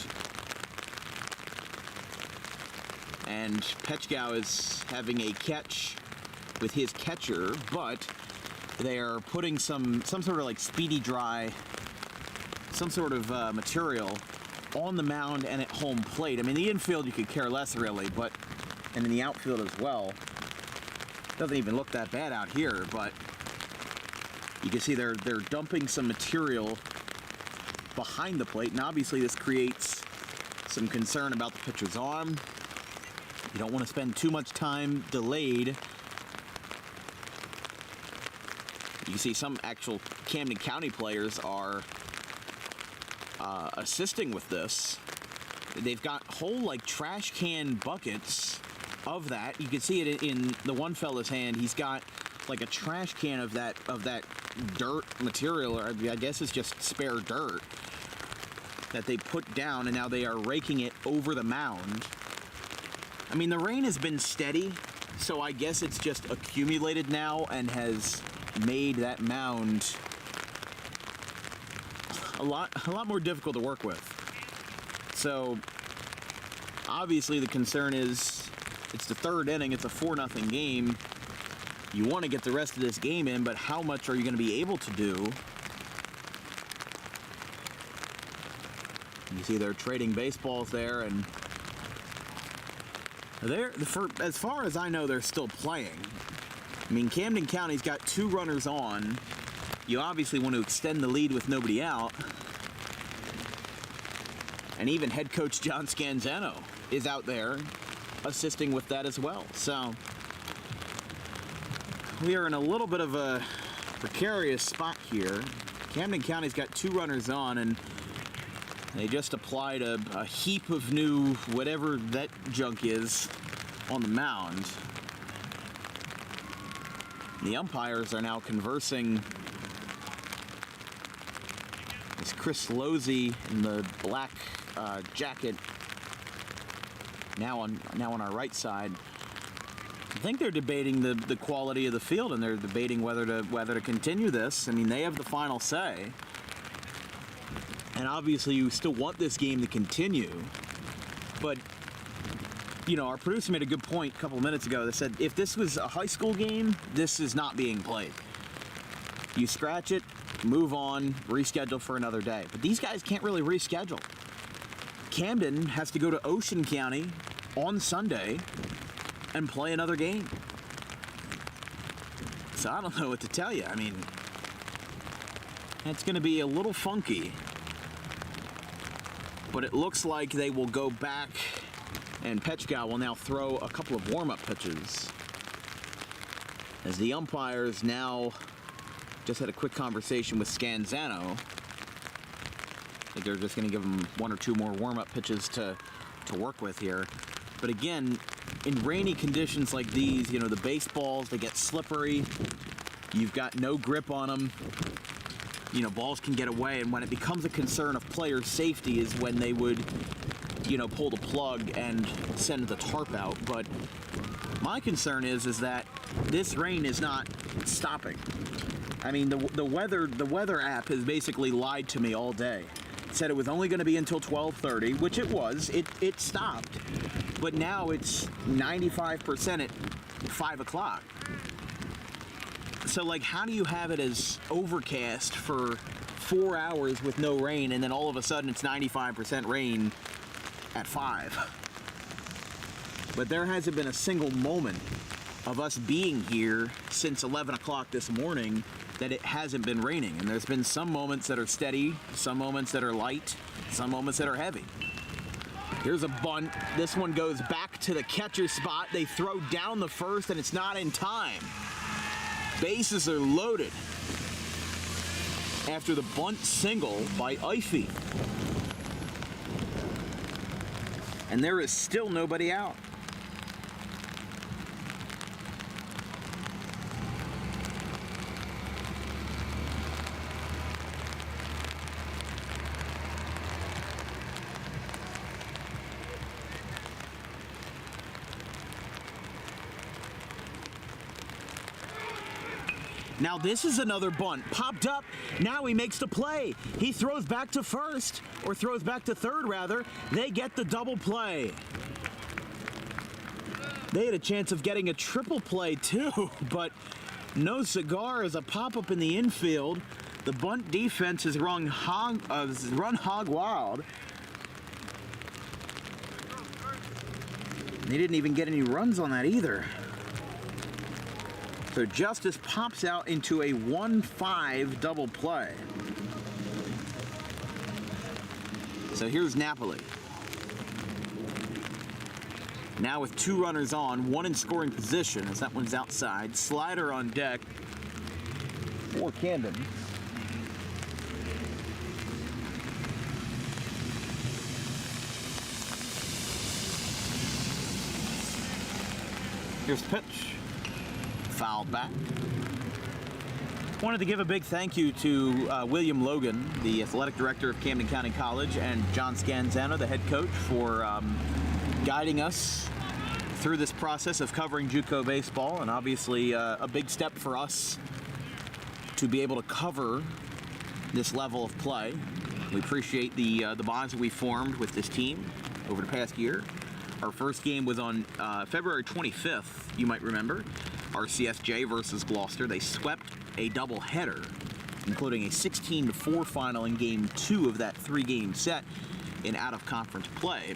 B: and Petchgow is having a catch with his catcher, but they are putting some sort of like speedy dry, some sort of material on the mound and at home plate. I mean, the infield you could care less really, and in the outfield as well. Doesn't even look that bad out here, but you can see they're dumping some material behind the plate, and obviously this creates some concern about the pitcher's arm. You don't want to spend too much time delayed. You can see some actual Camden County players are assisting with this. They've got whole like trash can buckets of that. You can see it in the one fella's hand. He's got like a trash can of that dirt material, or I guess it's just spare dirt that they put down, and now they are raking it over the mound. I mean, the rain has been steady, so I guess it's just accumulated now and has made that mound a lot more difficult to work with. So obviously the concern is it's the third inning, it's a 4-0 game. You want to get the rest of this game in, but how much are you going to be able to do? You see they're trading baseballs there, and as far as I know, they're still playing. I mean, Camden County's got 2 runners on. You obviously want to extend the lead with nobody out. And even head coach John Scanzano is out there assisting with that as well. So we are in a little bit of a precarious spot here. Camden County's got 2 runners on, and they just applied a heap of new whatever that junk is on the mound. The umpires are now conversing. It's Chris Losey in the black jacket now on our right side. I think they're debating the quality of the field, and they're debating whether to continue this. I mean, they have the final say. And obviously you still want this game to continue. But, you know, our producer made a good point a couple of minutes ago that said if this was a high school game, this is not being played. You scratch it, move on, reschedule for another day. But these guys can't really reschedule. Camden has to go to Ocean County on Sunday and play another game. So I don't know what to tell you. I mean, it's going to be a little funky. But it looks like they will go back, and Petchkow will now throw a couple of warm-up pitches. As the umpires now just had a quick conversation with Scanzano. I think they're just going to give him 1 or 2 more warm-up pitches to work with here. But again, in rainy conditions like these, you know, the baseballs, they get slippery. You've got no grip on them. You know, balls can get away, and when it becomes a concern of player safety is when they would, you know, pull the plug and send the tarp out. But my concern is that this rain is not stopping. I mean, the weather app has basically lied to me all day. It said it was only going to be until 12:30, which it was. It stopped, but now it's 95% at 5 o'clock. So, like, how do you have it as overcast for 4 hours with no rain, and then all of a sudden it's 95% rain at 5? But there hasn't been a single moment of us being here since 11 o'clock this morning that it hasn't been raining. And there's been some moments that are steady, some moments that are light, some moments that are heavy. Here's a bunt. This one goes back to the catcher's spot. They throw down the first, and it's not in time. Bases are loaded after the bunt single by Ify. And there is still nobody out. Now this is another bunt. Popped up. Now he makes the play. He throws back to first, or throws back to third rather. They get the double play. They had a chance of getting a triple play too, but no cigar as a pop-up in the infield. The bunt defense has run hog wild. They didn't even get any runs on that either. So Justice pops out into a 1-5 double play. So here's Napoli. Now with 2 runners on, 1 in scoring position as that one's outside. Slider on deck for Camden. Here's the pitch. Fouled back. Wanted to give a big thank you to William Logan, the athletic director of Camden County College, and John Scanzano, the head coach, for guiding us through this process of covering JUCO baseball, and obviously a big step for us to be able to cover this level of play. We appreciate the bonds that we formed with this team over the past year. Our first game was on February 25th, you might remember. RCSJ versus Gloucester. They swept a doubleheader, including a 16-4 final in Game 2 of that 3-game set in out-of-conference play.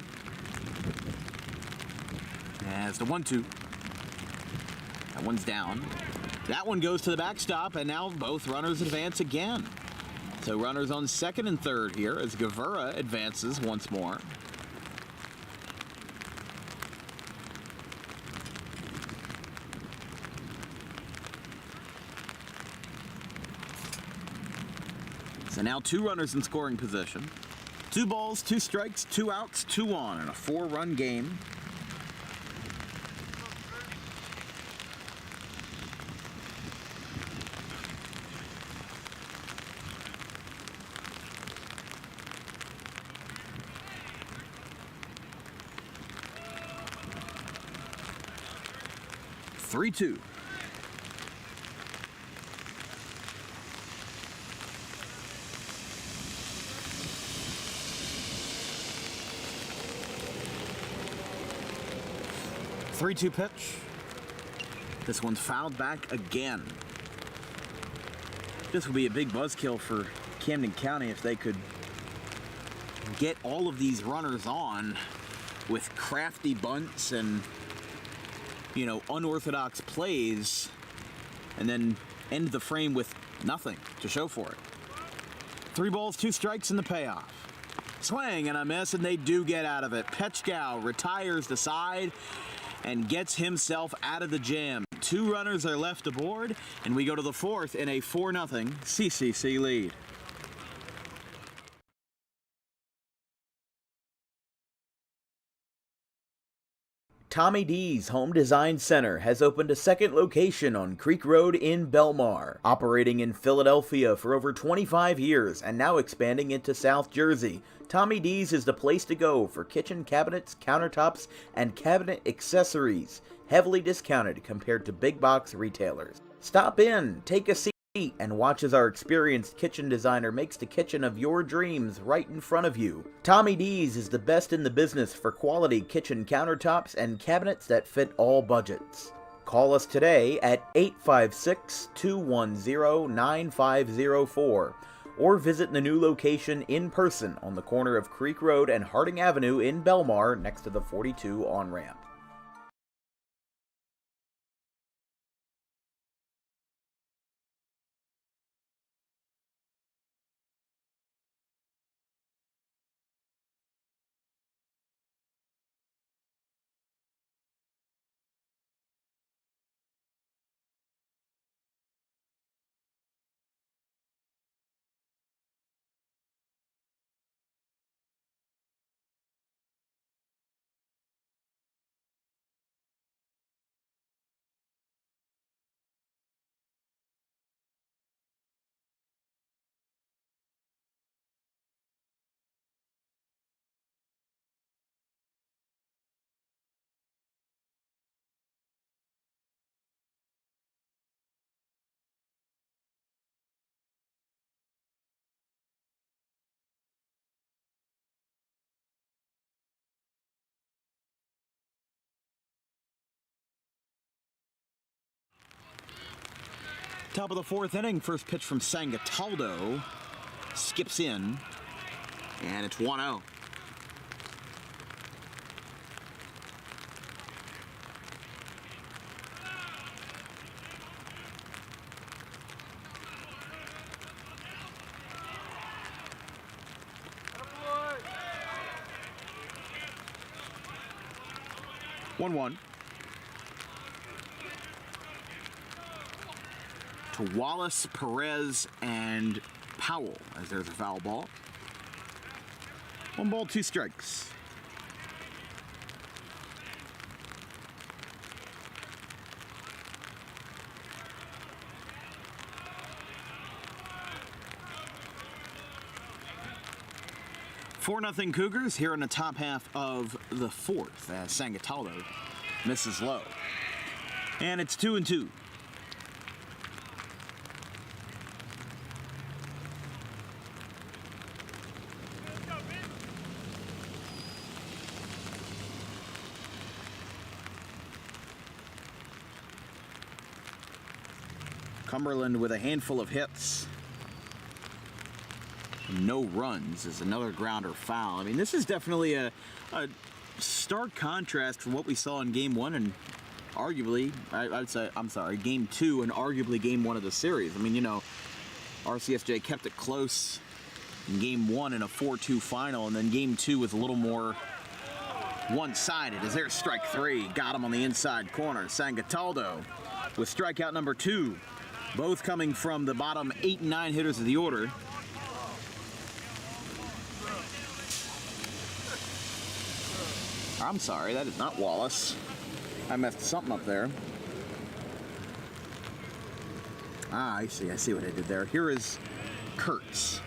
B: As the 1-2. That one's down. That one goes to the backstop, and now both runners advance again. So runners on second and third here as Guevara advances once more. So now 2 runners in scoring position. 2 balls, 2 strikes, 2 outs, 2 on in a 4-run game. Three-two. Three-two pitch. This one's fouled back again. This would be a big buzzkill for Camden County if they could get all of these runners on with crafty bunts and, you know, unorthodox plays, and then end the frame with nothing to show for it. 3 balls, 2 strikes in the payoff. Swing and a miss, and they do get out of it. Petchkow retires the side and gets himself out of the jam. 2 runners are left aboard, and we go to the 4th in a 4-0 CCC lead.
D: Tommy D's Home Design Center has opened a second location on Creek Road in Belmar, operating in Philadelphia for over 25 years and now expanding into South Jersey. Tommy D's is the place to go for kitchen cabinets, countertops, and cabinet accessories, heavily discounted compared to big box retailers. Stop in, take a seat, and watch as our experienced kitchen designer makes the kitchen of your dreams right in front of you. Tommy D's is the best in the business for quality kitchen countertops and cabinets that fit all budgets. Call us today at 856-210-9504 or visit the new location in person on the corner of Creek Road and Harding Avenue in Belmar next to the 42 on-ramp.
B: Top of the 4th inning, first pitch from Sangataldo. Skips in, and it's 1-0. One-one. To Wallace, Perez, and Powell, as there's a foul ball. 1 ball, 2 strikes. Four nothing Cougars here in the top half of the 4th as Sangataldo misses low. And it's 2-2. Cumberland with a handful of hits. No runs is another grounder foul. I mean, this is definitely a stark contrast from what we saw in Game 1 and arguably, Game 2 and arguably Game 1 of the series. I mean, you know, RCSJ kept it close in Game 1 in a 4-2 final, and then Game 2 was a little more one-sided. As there's strike 3, got him on the inside corner. Sangataldo with strikeout number 2. Both coming from the bottom 8 and 9 hitters of the order. I'm sorry, that is not Wallace. I messed something up there. Ah, I see what I did there. Here is Kurtz.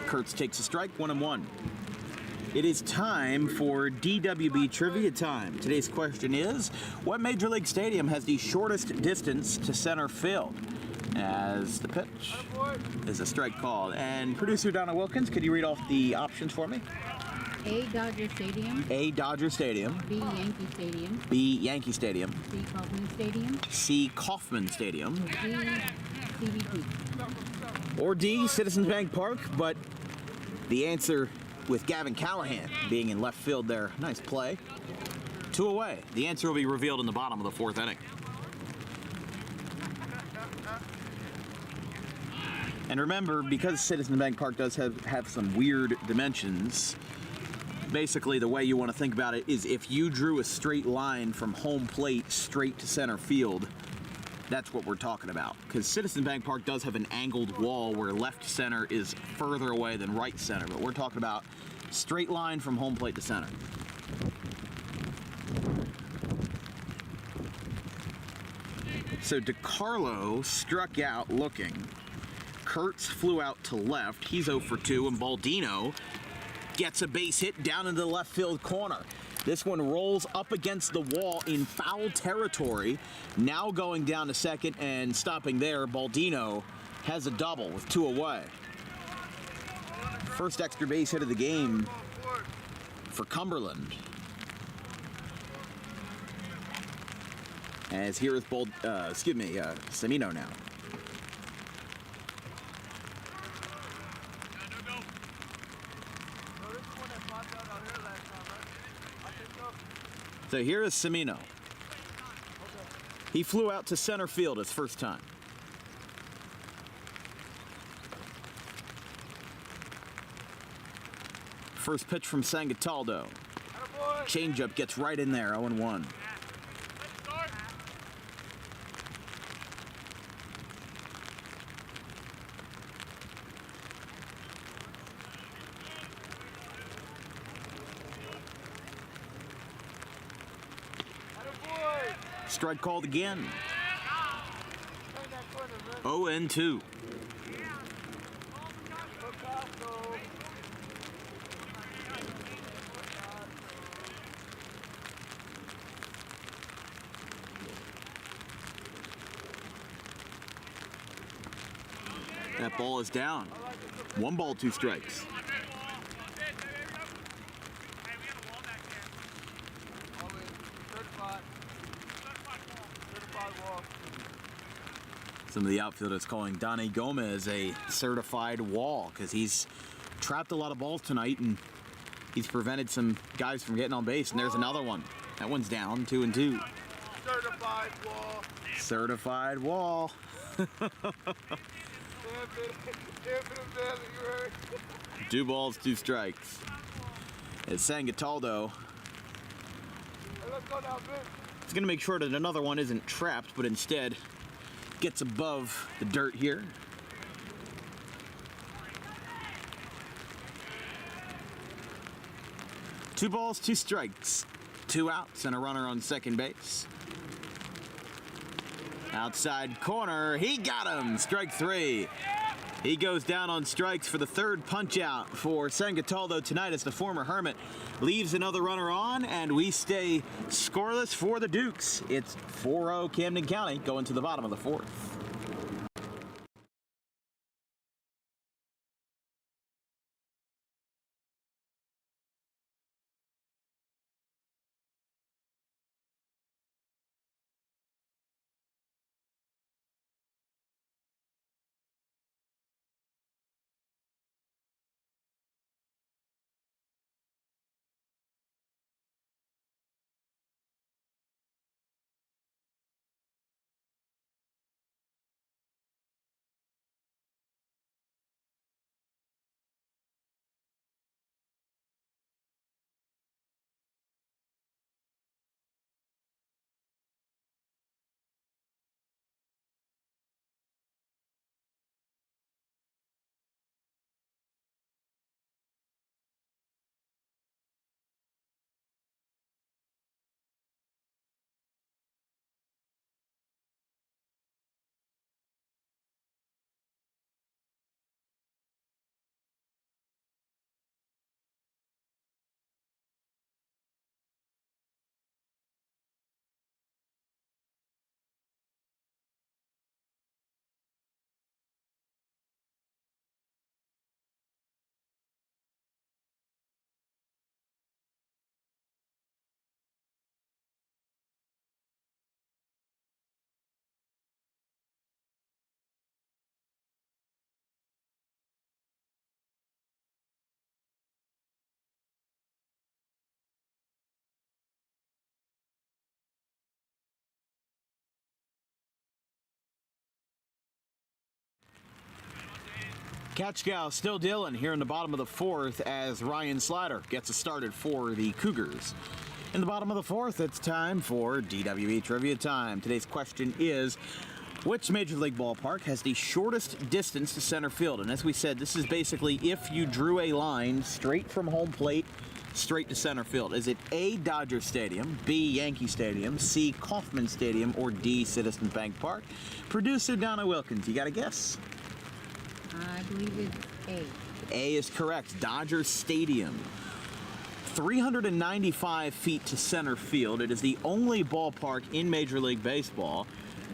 B: Kurtz takes a strike, 1-1. It is time for DWB Trivia Time. Today's question is, what Major League Stadium has the shortest distance to center field? As the pitch is a strike called. And producer Donna Wilkins, could you read off the options for me?
C: A, Dodger Stadium.
B: A, Dodger Stadium.
C: B, Yankee Stadium.
B: B, Yankee Stadium.
C: C, Kauffman Stadium.
B: C, Kauffman Stadium.
C: D, CBT.
B: Or D, Citizens Bank Park, but the answer with Gavin Callahan being in left field there. Nice play. 2 away. The answer will be revealed in the bottom of the 4th inning. And remember, because Citizens Bank Park does have some weird dimensions, basically the way you want to think about it is if you drew a straight line from home plate straight to center field, that's what we're talking about. Because Citizens Bank Park does have an angled wall where left center is further away than right center, but we're talking about straight line from home plate to center. So DeCarlo struck out looking. Kurtz flew out to left. He's 0 for 2, and Baldino gets a base hit down into the left field corner. This one rolls up against the wall in foul territory. Now going down to second and stopping there, Baldino has a double with 2 away. First extra base hit of the game for Cumberland. As here is Semino now. So here is Semino. He flew out to center field his first time. First pitch from Sangataldo. Changeup gets right in there, 0-1. Strike called again. 0-2. That ball is down. 1 ball, 2 strikes. Some of the outfielders calling Donnie Gomez a certified wall because he's trapped a lot of balls tonight and he's prevented some guys from getting on base. And there's another one. That one's down, 2-2.
E: Certified wall.
B: Certified wall. 2 balls, 2 strikes. It's Sangataldo. He's going to make sure that another one isn't trapped, but instead gets above the dirt here. Two balls, 2 strikes, 2 outs, and a runner on second base. Outside corner, he got him. Strike 3. He goes down on strikes for the third punch out for San Cataldo tonight as the former Hermit leaves another runner on, and we stay scoreless for the Dukes. It's 4-0 Camden County going to the bottom of the fourth. Catch cow still dealing here in the bottom of the fourth as Ryan Slider gets us started for the Cougars. In the bottom of the fourth, it's time for DWE Trivia Time. Today's question is, which Major League ballpark has the shortest distance to center field? And as we said, this is basically if you drew a line straight from home plate, straight to center field. Is it A, Dodger Stadium, B, Yankee Stadium, C, Kauffman Stadium, or D, Citizens Bank Park? Producer Dan Wilkins, you got a guess?
C: I believe it's A.
B: A is correct. Dodger Stadium. 395 feet to center field. It is the only ballpark in Major League Baseball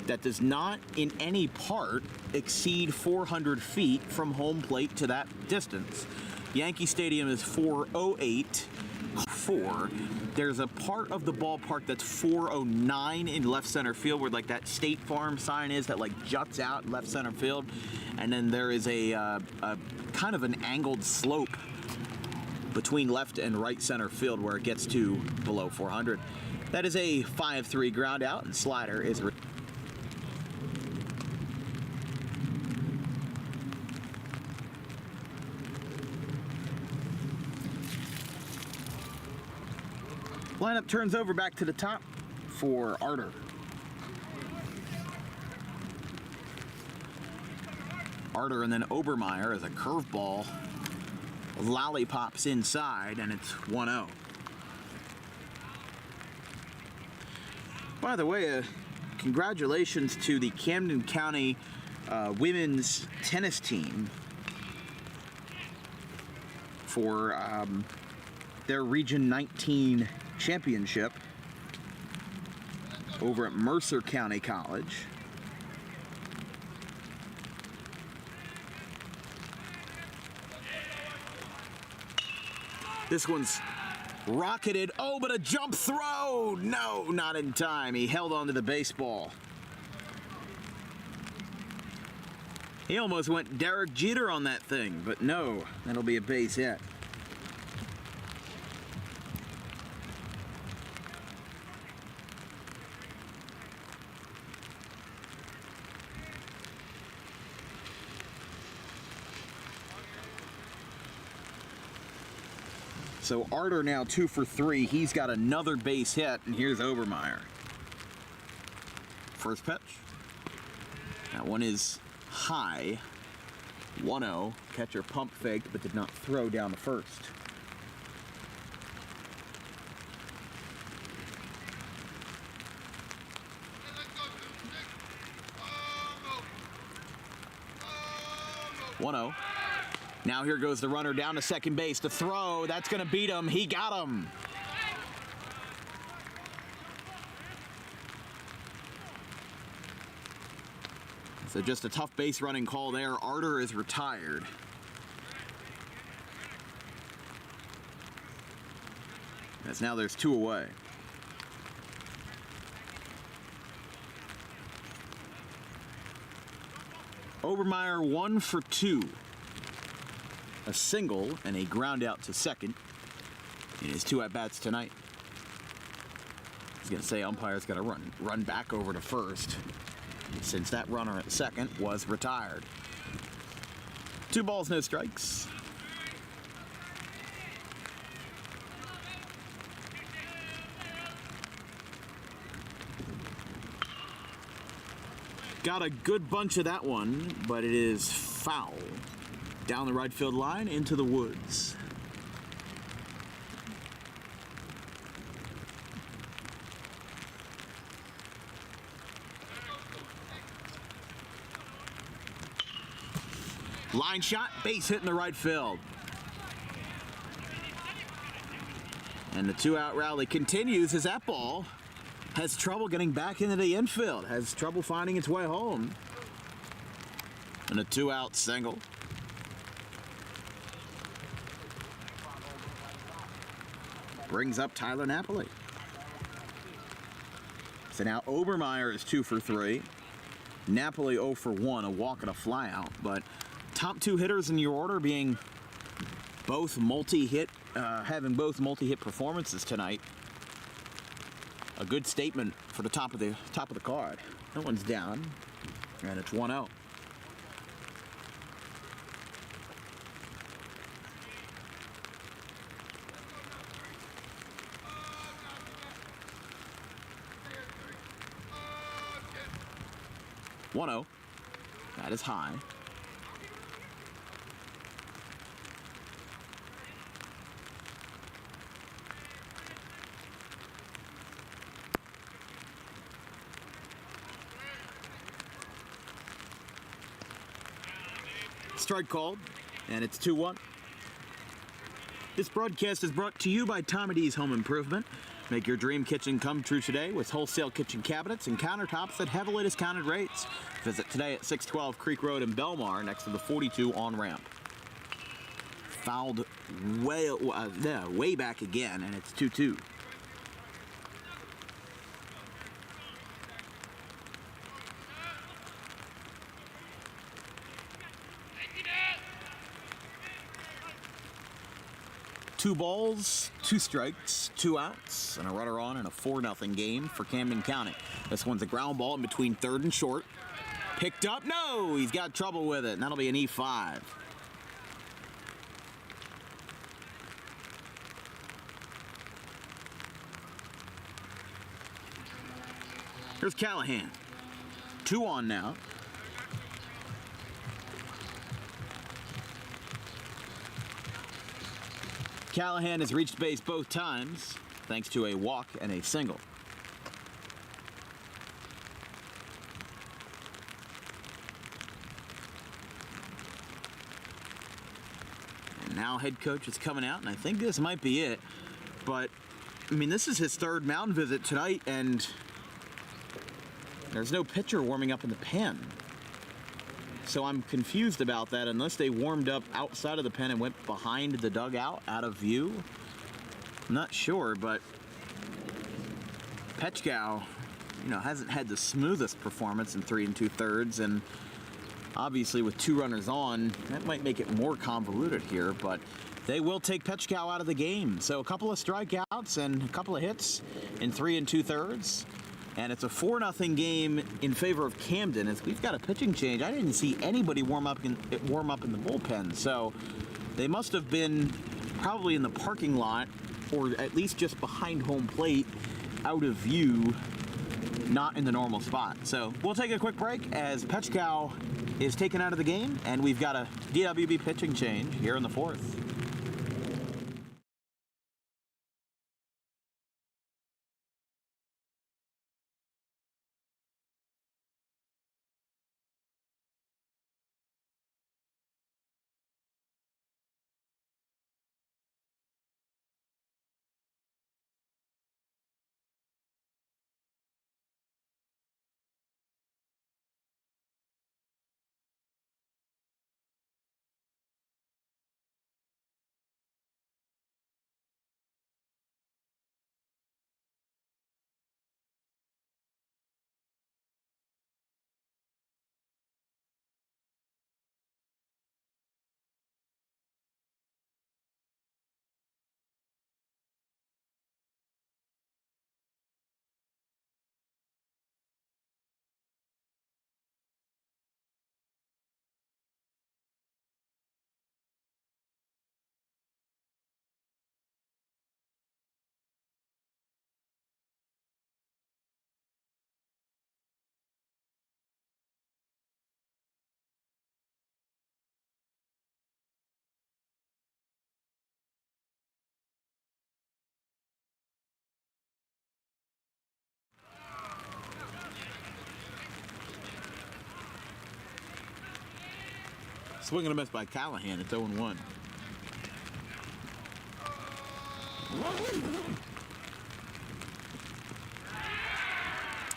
B: that does not in any part exceed 400 feet from home plate to that distance. Yankee Stadium is 408.4. There's a part of the ballpark that's 409 in left center field where like that State Farm sign is that like juts out in left center field. And then there is a kind of an angled slope between left and right center field where it gets to below 400. That is a 5-3 ground out, and Slider is... Lineup turns over back to the top for Arter. Arter and then Obermeyer as a curveball lollipops inside, and it's 1-0. By the way, congratulations to the Camden County women's tennis team for their Region 19 championship over at Mercer County College. This one's rocketed. Oh, but a jump throw! No, not in time. He held on to the baseball. He almost went Derek Jeter on that thing, but no, that'll be a base hit. So Arter now 2 for 3. He's got another base hit, and here's Obermeyer. First pitch. That one is high. 1-0. Catcher pump faked, but did not throw down the first. 1-0. Now here goes the runner down to second base. The throw, that's going to beat him. He got him. So just a tough base running call there. Arter is retired. As now there's 2 away. Obermeyer 1 for 2. A single and a ground out to second in his 2 at-bats tonight. I was going to say umpire's got to run back over to first, since that runner at second was retired. 2 balls, no strikes. Got a good bunch of that one, but it is foul. Down the right field line into the woods. Line shot, base hit in the right field. And the 2-out rally continues as that ball has trouble getting back into the infield, has trouble finding its way home. And a 2-out single. Brings up Tyler Napoli. So now Obermeyer is 2 for 3. Napoli 0 for 1, a walk and a flyout. But top 2 hitters in your order being both multi-hit, having both multi-hit performances tonight. A good statement for the top of the card. That one's down, and it's 1-0. That is high. Strike called, and it's 2-1. This broadcast is brought to you by Tommy D's Home Improvement. Make your dream kitchen come true today with wholesale kitchen cabinets and countertops at heavily discounted rates. Visit today at 612 Creek Road in Belmar next to the 42 on-ramp. Fouled way back again, and it's 2-2. Two balls, 2 strikes, 2 outs, and a runner on in a 4-0 game for Camden County. This one's a ground ball in between third and short. Picked up, no, he's got trouble with it, and that'll be an E5. Here's Callahan. 2 on now. Callahan has reached base both times, thanks to a walk and a single. And now head coach is coming out, and I think this might be it. But, I mean, this is his 3rd mound visit tonight, and there's no pitcher warming up in the pen. So I'm confused about that, unless they warmed up outside of the pen and went behind the dugout, out of view. I'm not sure, but Petchkow, hasn't had the smoothest performance in 3 2/3, and obviously with 2 runners on, that might make it more convoluted here, but they will take Petchkow out of the game. So a couple of strikeouts and a couple of hits in 3 2/3. And it's a 4-0 game in favor of Camden, as we've got a pitching change. I didn't see anybody warm up in the bullpen, so they must have been probably in the parking lot, or at least just behind home plate, out of view, not in the normal spot. So we'll take a quick break as Petchkow is taken out of the game, and we've got a DWB pitching change here in the 4th. Swing and a miss by Callahan. It's 0-1.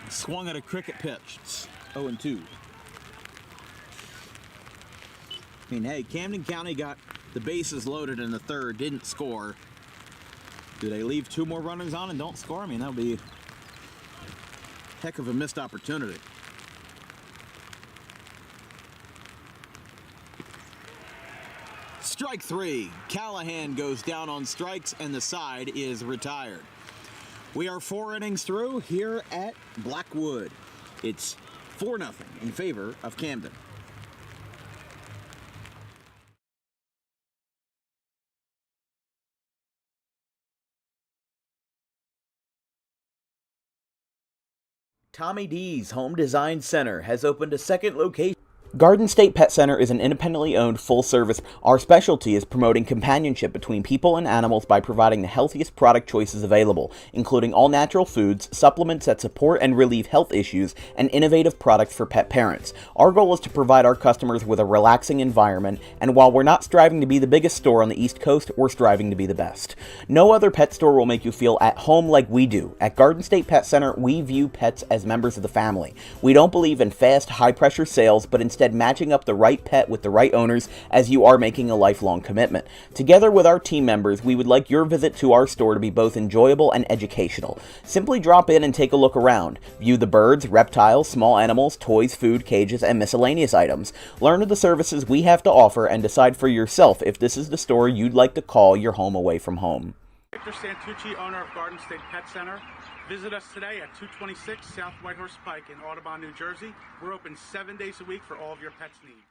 B: Swung at a cricket pitch. It's 0-2. I mean, hey, Camden County got the bases loaded in the third, didn't score. Do they leave 2 more runners on and don't score? I mean, that would be a heck of a missed opportunity. Strike 3. Callahan goes down on strikes and the side is retired. We are 4 innings through here at Blackwood. It's 4-0 in favor of Camden.
D: Tommy D's Home Design Center has opened a second location. Garden State Pet Center is an independently owned full-service. Our specialty is promoting companionship between people and animals by providing the healthiest product choices available, including all-natural foods, supplements that support and relieve health issues, and innovative products for pet parents. Our goal is to provide our customers with a relaxing environment, and while we're not striving to be the biggest store on the East Coast, we're striving to be the best. No other pet store will make you feel at home like we do. At Garden State Pet Center, we view pets as members of the family. We don't believe in fast, high-pressure sales, but instead matching up the right pet with the right owners, as you are making a lifelong commitment. Together with our team members, we would like your visit to our store to be both enjoyable and educational. Simply drop in and take a look around. View the birds, reptiles, small animals, toys, food, cages, and miscellaneous items. Learn of the services we have to offer and decide for yourself if this is the store you'd like to call your home away from home.
F: Victor Santucci, owner of Garden State Pet Center. Visit us today at 226 South Whitehorse Pike in Audubon, New Jersey. We're open 7 days a week for all of your pets' needs.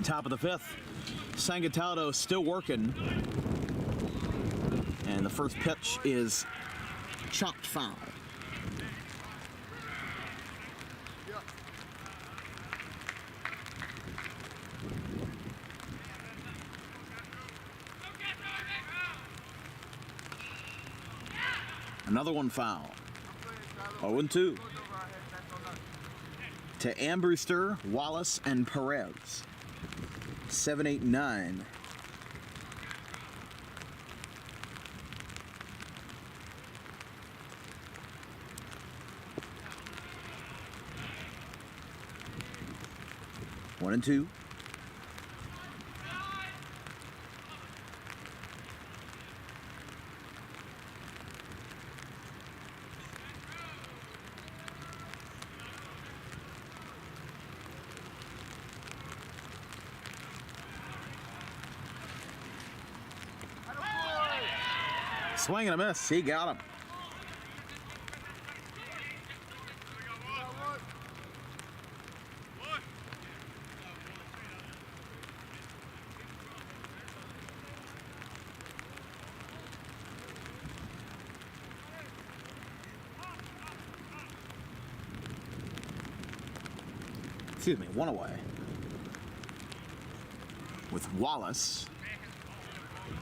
B: Top of the 5th. Sangataldo still working. And the first pitch is chopped foul. Another one foul. 0-2. To Ambrewster, Wallace, and Perez. 7, 8, 9. One and 2. Swing and a miss. He got him. Excuse me, one away. With Wallace,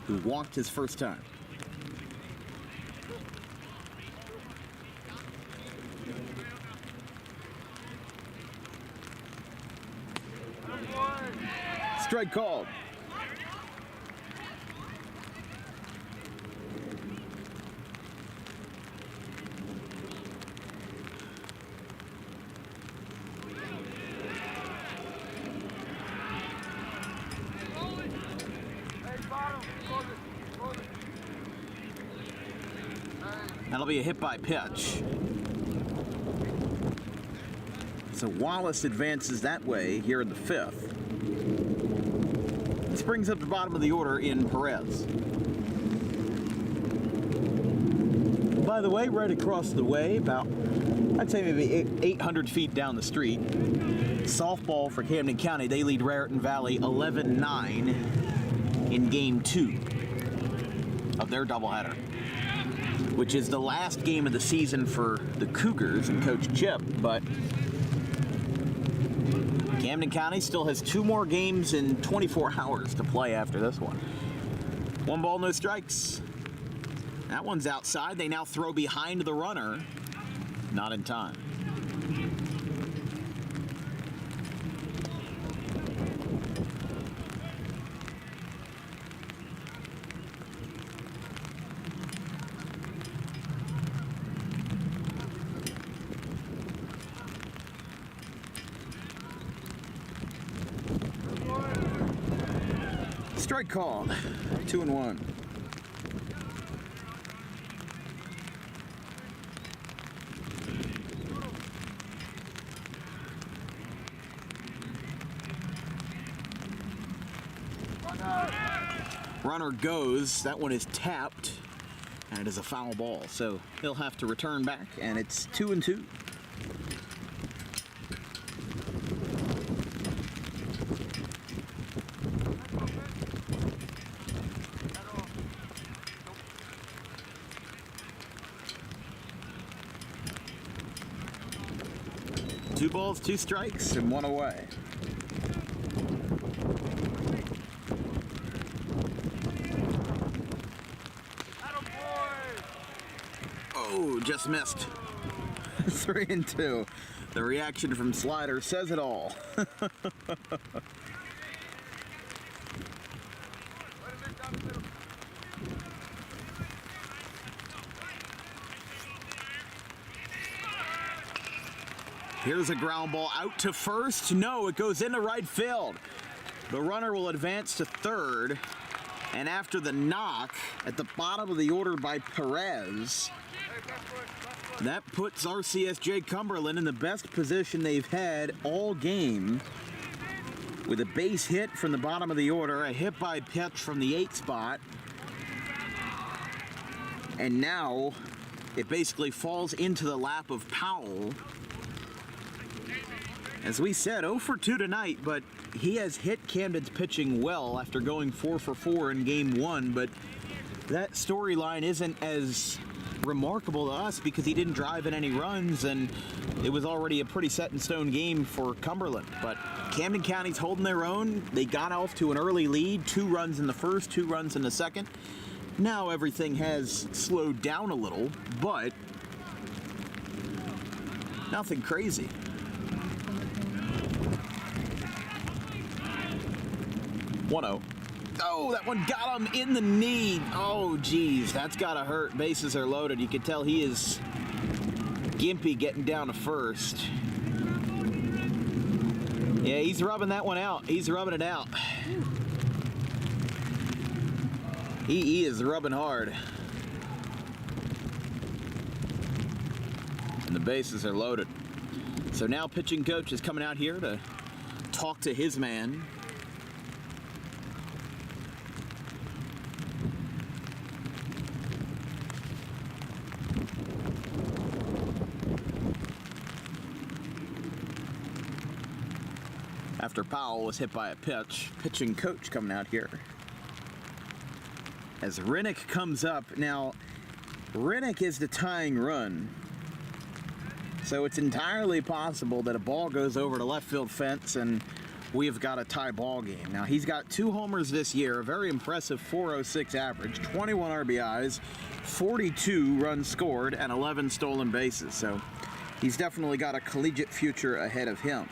B: who walked his first time. Strike called. That'll be a hit by pitch. So Wallace advances that way here in the 5th. This brings up the bottom of the order in Perez. By the way, right across the way, about, I'd say maybe 800 feet down the street, softball for Camden County. They lead Raritan Valley 11-9 in Game 2 of their doubleheader, which is the last game of the season for the Cougars and Coach Chip. But Camden County still has 2 more games in 24 hours to play after this one. 1 ball, no strikes. That one's outside. They now throw behind the runner. Not in time. Strike called. 2-1. Runner goes. That one is tapped, and it is a foul ball. So he'll have to return back, and it's 2-2. Two balls, 2 strikes, and 1 away. Oh, just missed. 3-2. The reaction from Slider says it all. Here's a ground ball out to first. No, it goes into right field. The runner will advance to third. And after the knock at the bottom of the order by Perez, that puts RCSJ-Cumberland in the best position they've had all game, with a base hit from the bottom of the order, a hit by pitch from the 8th spot, and now it basically falls into the lap of Powell. As we said, 0 for 2 tonight, but he has hit Camden's pitching well after going 4 for 4 in Game 1, but that storyline isn't as remarkable to us because he didn't drive in any runs, and it was already a pretty set-in-stone game for Cumberland. But Camden County's holding their own. They got off to an early lead, 2 runs in the first, 2 runs in the second. Now everything has slowed down a little, but nothing crazy. 1-0. Oh, that one got him in the knee. Oh, geez, that's gotta hurt. Bases are loaded. You can tell he is gimpy getting down to first. Yeah, he's rubbing that one out. He's rubbing it out. He is rubbing hard. And the bases are loaded. So now pitching coach is coming out here to talk to his man. After Powell was hit by a pitch, pitching coach coming out here. As Rennick comes up, now Rennick is the tying run. So it's entirely possible that a ball goes over the left field fence and we've got a tie ball game. Now he's got 2 homers this year, a very impressive .406 average, 21 RBIs, 42 runs scored, and 11 stolen bases. So he's definitely got a collegiate future ahead of him.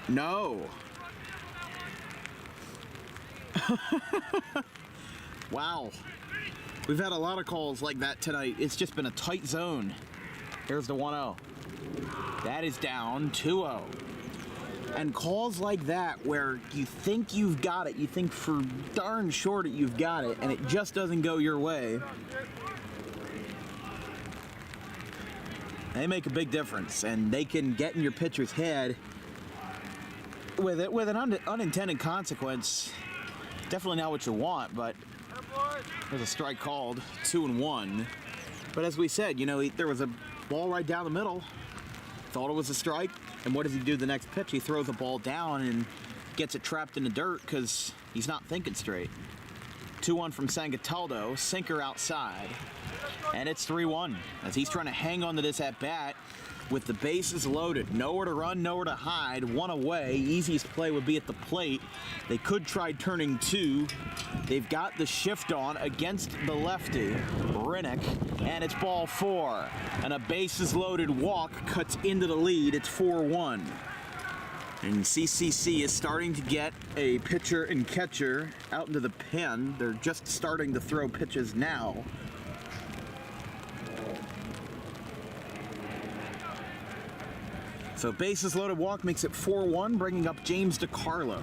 B: No. Wow. We've had a lot of calls like that tonight. It's just been a tight zone. Here's the 1-0. That is down 2-0. And calls like that where you think you've got it, you think for darn sure that you've got it, and it just doesn't go your way, they make a big difference, and they can get in your pitcher's head with an unintended consequence. Definitely not what you want, but there's a strike called, 2-1. But as we said, you know, there was a ball right down the middle. Thought it was a strike, and what does he do the next pitch? He throws the ball down and gets it trapped in the dirt because he's not thinking straight. 2-1 from Sangataldo, sinker outside, and it's 3-1 as he's trying to hang on to this at bat with the bases loaded. Nowhere to run, nowhere to hide, one away. Easiest play would be at the plate. They could try turning two. They've got the shift on against the lefty, Rinnick, and it's ball 4. And a bases loaded walk cuts into the lead. It's 4-1. And CCC is starting to get a pitcher and catcher out into the pen. They're just starting to throw pitches now. So bases loaded walk makes it 4-1, bringing up James DiCarlo.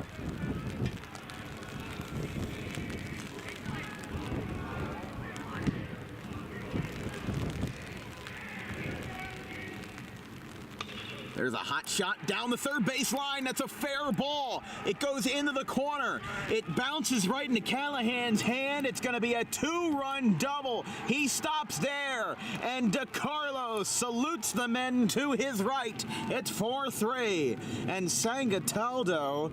B: There's a hot shot down the third base line. That's a fair ball. It goes into the corner. It bounces right into Callahan's hand. It's going to be a 2-run double. He stops there, and DiCarlo salutes the men to his right. It's 4-3, and Sangataldo,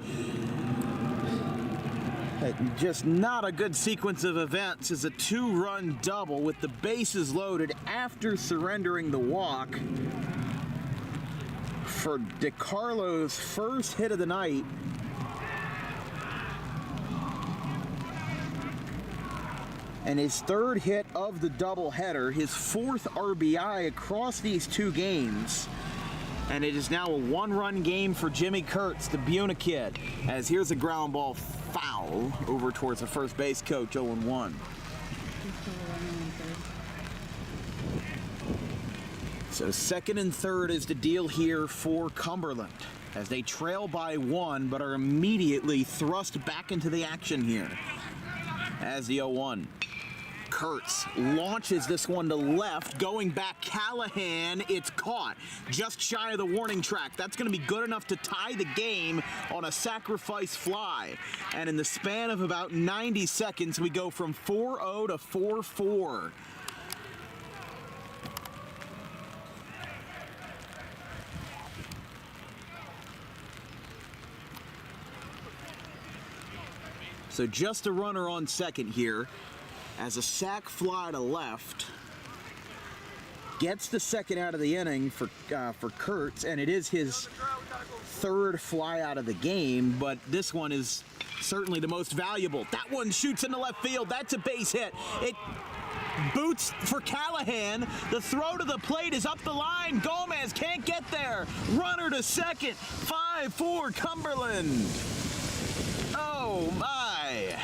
B: just not a good sequence of events, is a 2-run double with the bases loaded after surrendering the walk for DiCarlo's first hit of the night. And his third hit of the doubleheader, his 4th RBI across these 2 games. And it is now a 1-run game for Jimmy Kurtz, the Buna kid, as here's a ground ball foul over towards the first base coach, 0-1. So 2nd and 3rd is the deal here for Cumberland as they trail by 1 but are immediately thrust back into the action here as the 0-1. Kurtz launches this one to left, going back Callahan. It's caught just shy of the warning track. That's going to be good enough to tie the game on a sacrifice fly. And in the span of about 90 seconds, we go from 4-0 to 4-4. So just a runner on second here as a sac fly to left gets the second out of the inning for Kurtz, and it is his 3rd fly out of the game, but this one is certainly the most valuable. That one shoots into left field. That's a base hit. It boots for Callahan. The throw to the plate is up the line. Gomez can't get there. Runner to second. 5-4 Cumberland. Oh my.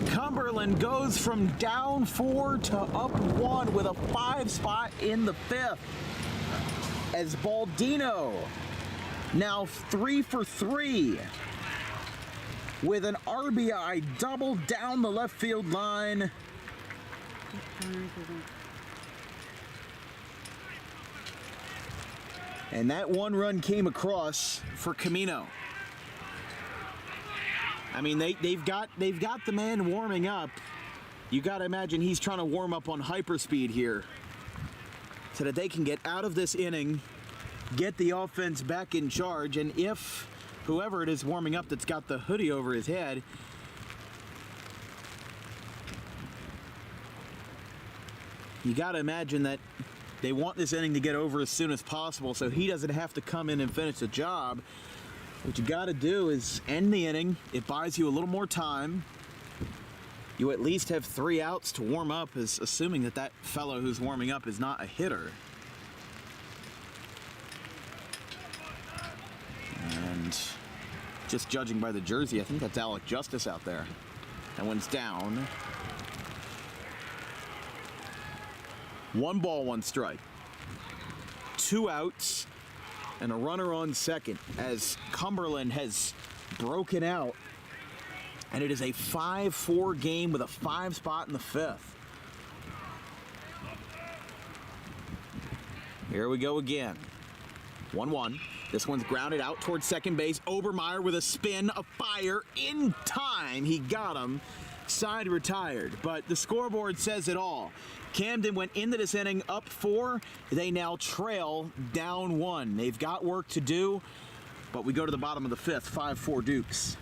B: Cumberland goes from down 4 to up 1 with a 5 spot in the 5th. As Baldino now 3 for 3 with an RBI double down the left field line. And that 1 run came across for Camino. I mean, they've got the man warming up. You got to imagine he's trying to warm up on hyperspeed here so that they can get out of this inning, get the offense back in charge, and if whoever it is warming up that's got the hoodie over his head, you got to imagine that they want this inning to get over as soon as possible so he doesn't have to come in and finish the job. What you got to do is end the inning. It buys you a little more time. You at least have 3 outs to warm up, assuming that fellow who's warming up is not a hitter. And just judging by the jersey, I think that's Alec Justice out there. That one's down. 1 ball, 1 strike. 2 outs and a runner on second as Cumberland has broken out. And it is a 5-4 game with a 5 spot in the 5th. Here we go again. 1-1. This one's grounded out towards second base. Obermeyer with a spin, a fire in time. He got him. Side retired. But the scoreboard says it all. Camden went into this inning up 4. They now trail down 1. They've got work to do, but we go to the bottom of the 5th, 5-4 Dukes.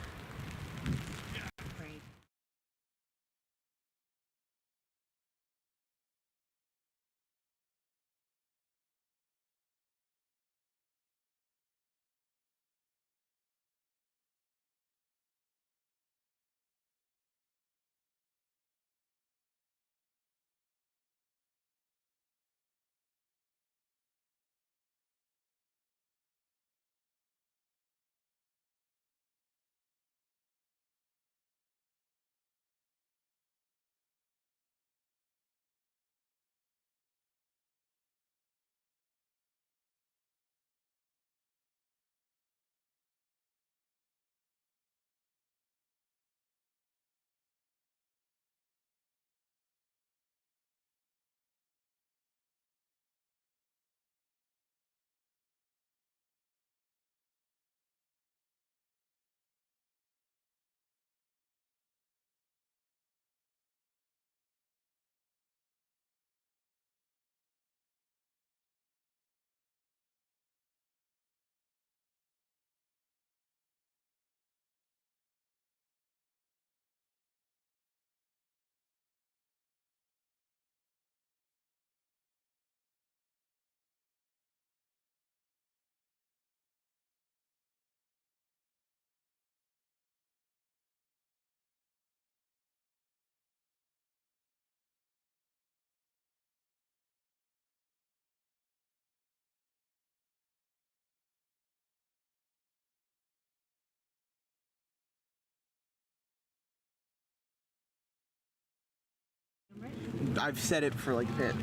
C: Great.
B: I've said it for like a bit.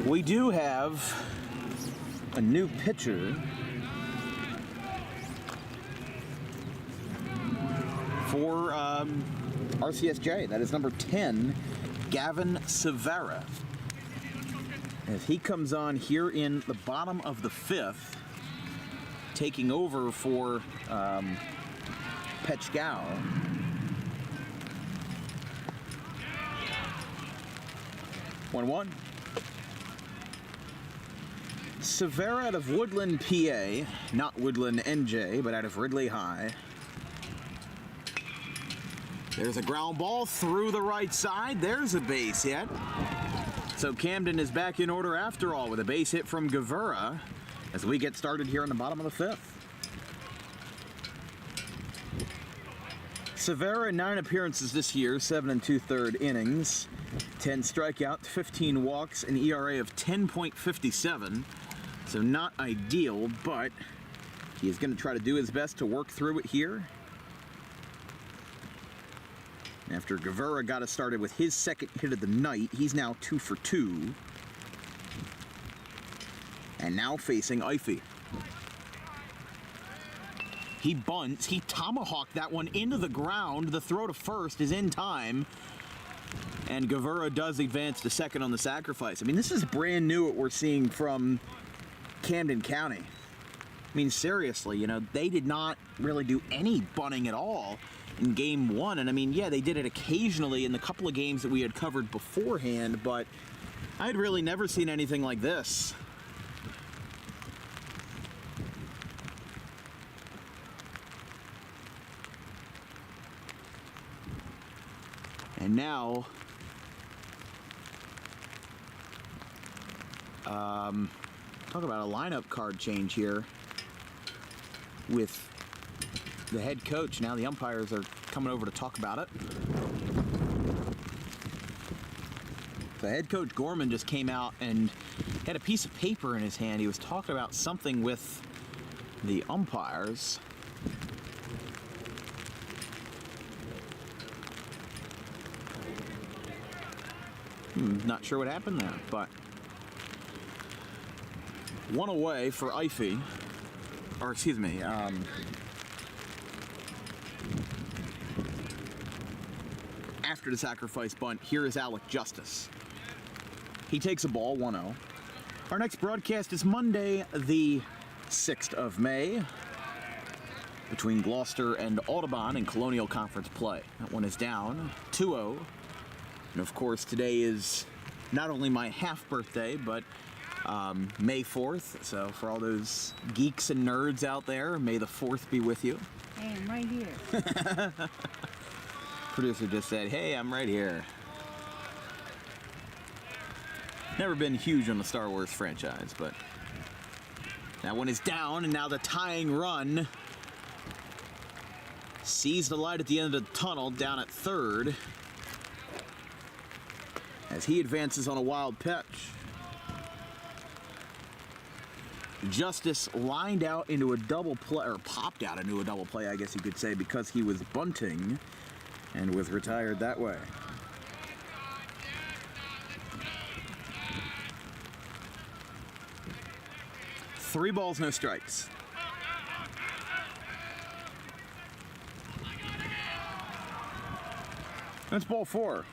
B: We do have a new pitcher for RCSJ. That is number 10, Gavin Severa. As he comes on here in the bottom of the 5th, taking over for Petchgow. 1-1. Severa out of Woodland, PA. Not Woodland, NJ, but out of Ridley High. There's a ground ball through the right side. There's a base hit. So Camden is back in order after all with a base hit from Guevara as we get started here in the bottom of the 5th. Severa, 9 appearances this year, 7 2/3 innings, 10 strikeouts, 15 walks, an ERA of 10.57. So not ideal, but he is going to try to do his best to work through it here. After Guevara got us started with his second hit of the night, he's now 2 for 2. And now facing Ify. He bunts, he tomahawked that one into the ground. The throw to first is in time. And Guevara does advance to second on the sacrifice. I mean, this is brand new what we're seeing from Camden County. I mean, seriously, you know, they did not really do any bunting at all in game 1. And I mean, yeah, they did it occasionally in the couple of games that we had covered beforehand, but I'd really never seen anything like this. And now, talk about a lineup card change here with the head coach. Now the umpires are coming over to talk about it. The head coach Gorman just came out and had a piece of paper in his hand. He was talking about something with the umpires. I'm not sure what happened there, but one away for Ify, or excuse me, after the sacrifice bunt, here is Alec Justice. He takes a ball, 1-0. Our next broadcast is Monday, the 6th of May, between Gloucester and Audubon in Colonial Conference play. That one is down, 2-0. And of course, today is not only my half birthday, but May 4th. So for all those geeks and nerds out there, May the 4th be with you.
C: Hey, I'm right here.
B: Producer just said, hey, I'm right here. Never been huge on the Star Wars franchise, but that one is down, and now the tying run sees the light at the end of the tunnel down at third as he advances on a wild pitch. Justice lined out into a double play, or popped out into a double play, I guess you could say, because he was bunting and was retired that way. Three balls, no strikes. That's ball 4.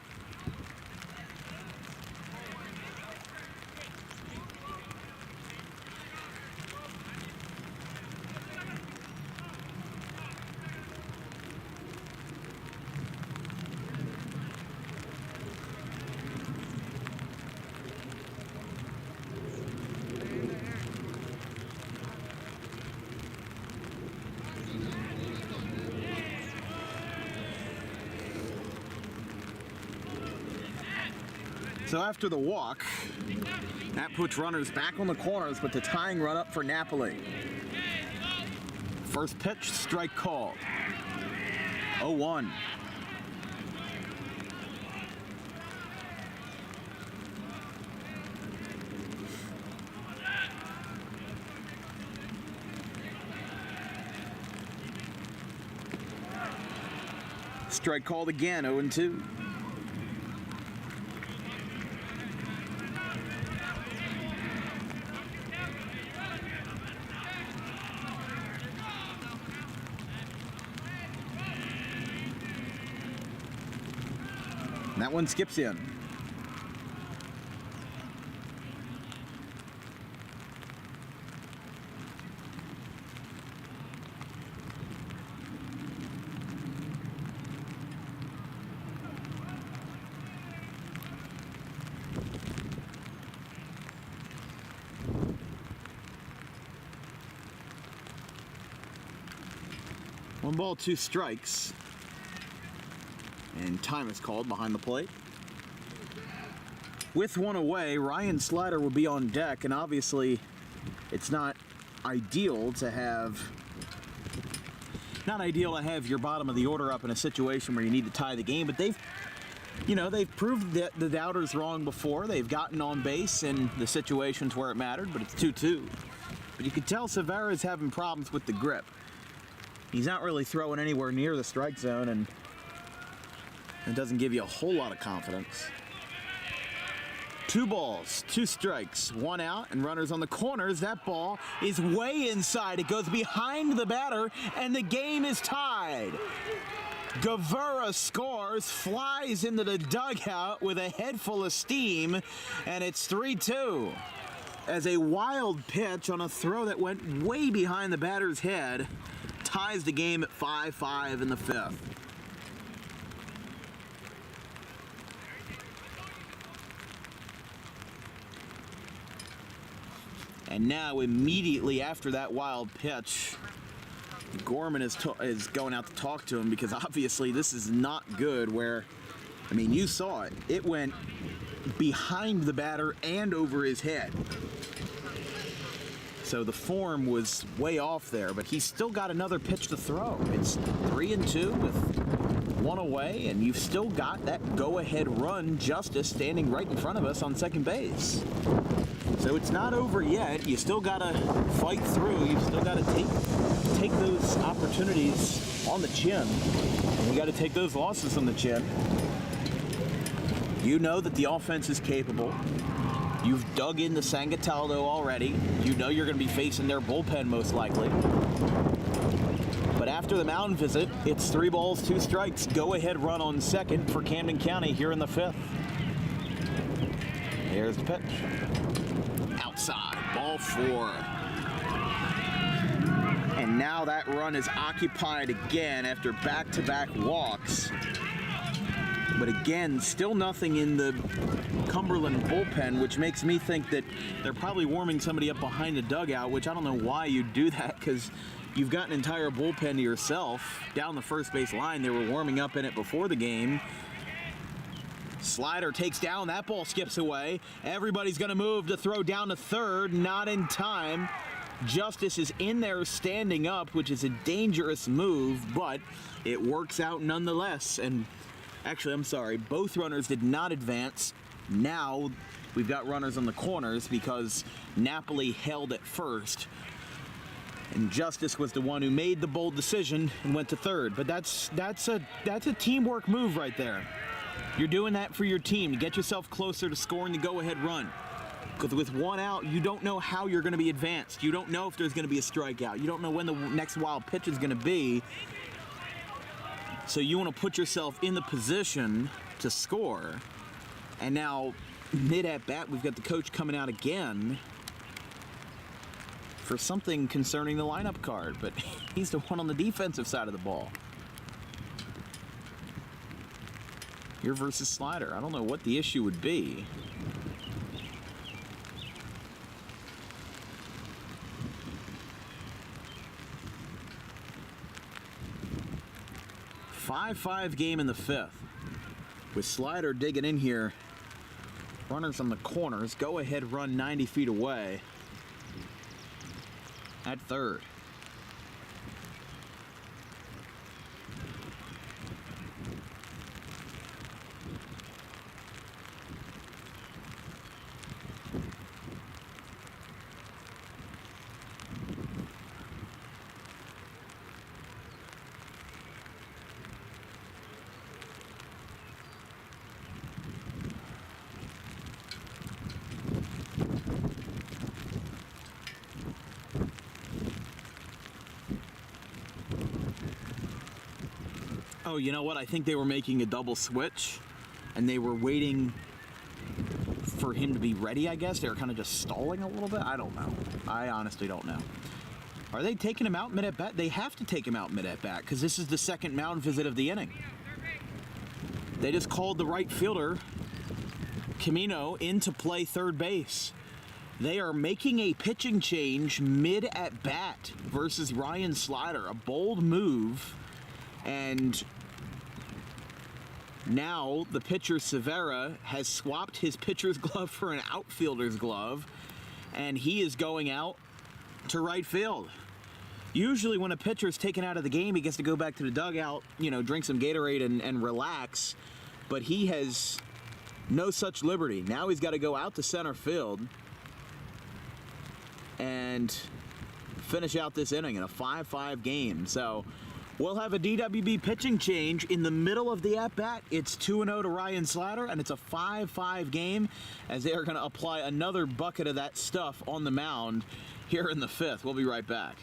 B: So after the walk, that puts runners back on the corners, but the tying run up for Napoli. First pitch, strike called. 0-1. Strike called again, 0-2. That one skips in. One ball, 2 strikes. And time is called behind the plate. With one away, Ryan Slider will be on deck, and obviously it's not ideal to have your bottom of the order up in a situation where you need to tie the game, but they've proved the doubters wrong before. They've gotten on base in the situations where it mattered, but it's 2-2. But you can tell Severa's having problems with the grip. He's not really throwing anywhere near the strike zone, and it doesn't give you a whole lot of confidence. 2 balls, 2 strikes, 1 out, and runners on the corners. That ball is way inside. It goes behind the batter, and the game is tied. Guevara scores, flies into the dugout with a head full of steam, and it's 3-2. As a wild pitch on a throw that went way behind the batter's head ties the game at 5-5 in the 5th. And now, immediately after that wild pitch, Gorman is going out to talk to him, because obviously this is not good. Where, I mean, you saw it. It went behind the batter and over his head. So the form was way off there, but he's still got another pitch to throw. It's 3-2 with 1 away, and you've still got that go-ahead run, Justice, standing right in front of us on second base. So it's not over yet. You still gotta fight through. You've still gotta take those opportunities on the chin. And you gotta take those losses on the chin. You know that the offense is capable. You've dug into Sangataldo already. You know you're going to be facing their bullpen most likely. But after the mound visit, it's 3 balls, 2 strikes. Go-ahead run on second for Camden County here in the 5th. Here's the pitch. Outside, ball 4. And now that run is occupied again after back-to-back walks. But again, still nothing in the Cumberland bullpen, which makes me think that they're probably warming somebody up behind the dugout, which I don't know why you'd do that, because you've got an entire bullpen to yourself. Down the first base line, they were warming up in it before the game. Slider takes down, that ball skips away. Everybody's gonna move to throw down to third, not in time. Justice is in there standing up, which is a dangerous move, but it works out nonetheless. And actually, I'm sorry, both runners did not advance. Now we've got runners on the corners because Napoli held at first. And Justice was the one who made the bold decision and went to third. But that's a teamwork move right there. You're doing that for your team to get yourself closer to scoring the go-ahead run. Because with 1 out, you don't know how you're going to be advanced. You don't know if there's going to be a strikeout. You don't know when the next wild pitch is going to be. So you want to put yourself in the position to score. And now, mid-at-bat, we've got the coach coming out again for something concerning the lineup card. But he's the one on the defensive side of the ball. Here versus Slider. I don't know what the issue would be. A 5-5 game in the 5th. With Slider digging in here. Runners on the corners. Go ahead run 90 feet away. At third. Oh, you know what? I think they were making a double switch, and they were waiting for him to be ready, I guess. They were kind of just stalling a little bit. I don't know. I honestly don't know. Are they taking him out mid-at-bat? They have to take him out mid-at-bat, because this is the second mound visit of the inning. They just called the right fielder, Camino, in to play third base. They are making a pitching change mid-at-bat versus Ryan Slider. A bold move. And now the pitcher, Severa, has swapped his pitcher's glove for an outfielder's glove, and he is going out to right field. Usually when a pitcher is taken out of the game, he gets to go back to the dugout, you know, drink some Gatorade and relax, but he has no such liberty. Now he's got to go out to center field and finish out this inning in a 5-5 game. So we'll have a DWB pitching change in the middle of the at-bat. It's 2-0 to Ryan Slider, and it's a 5-5 game as they are going to apply another bucket of that stuff on the mound here in the 5th. We'll be right back.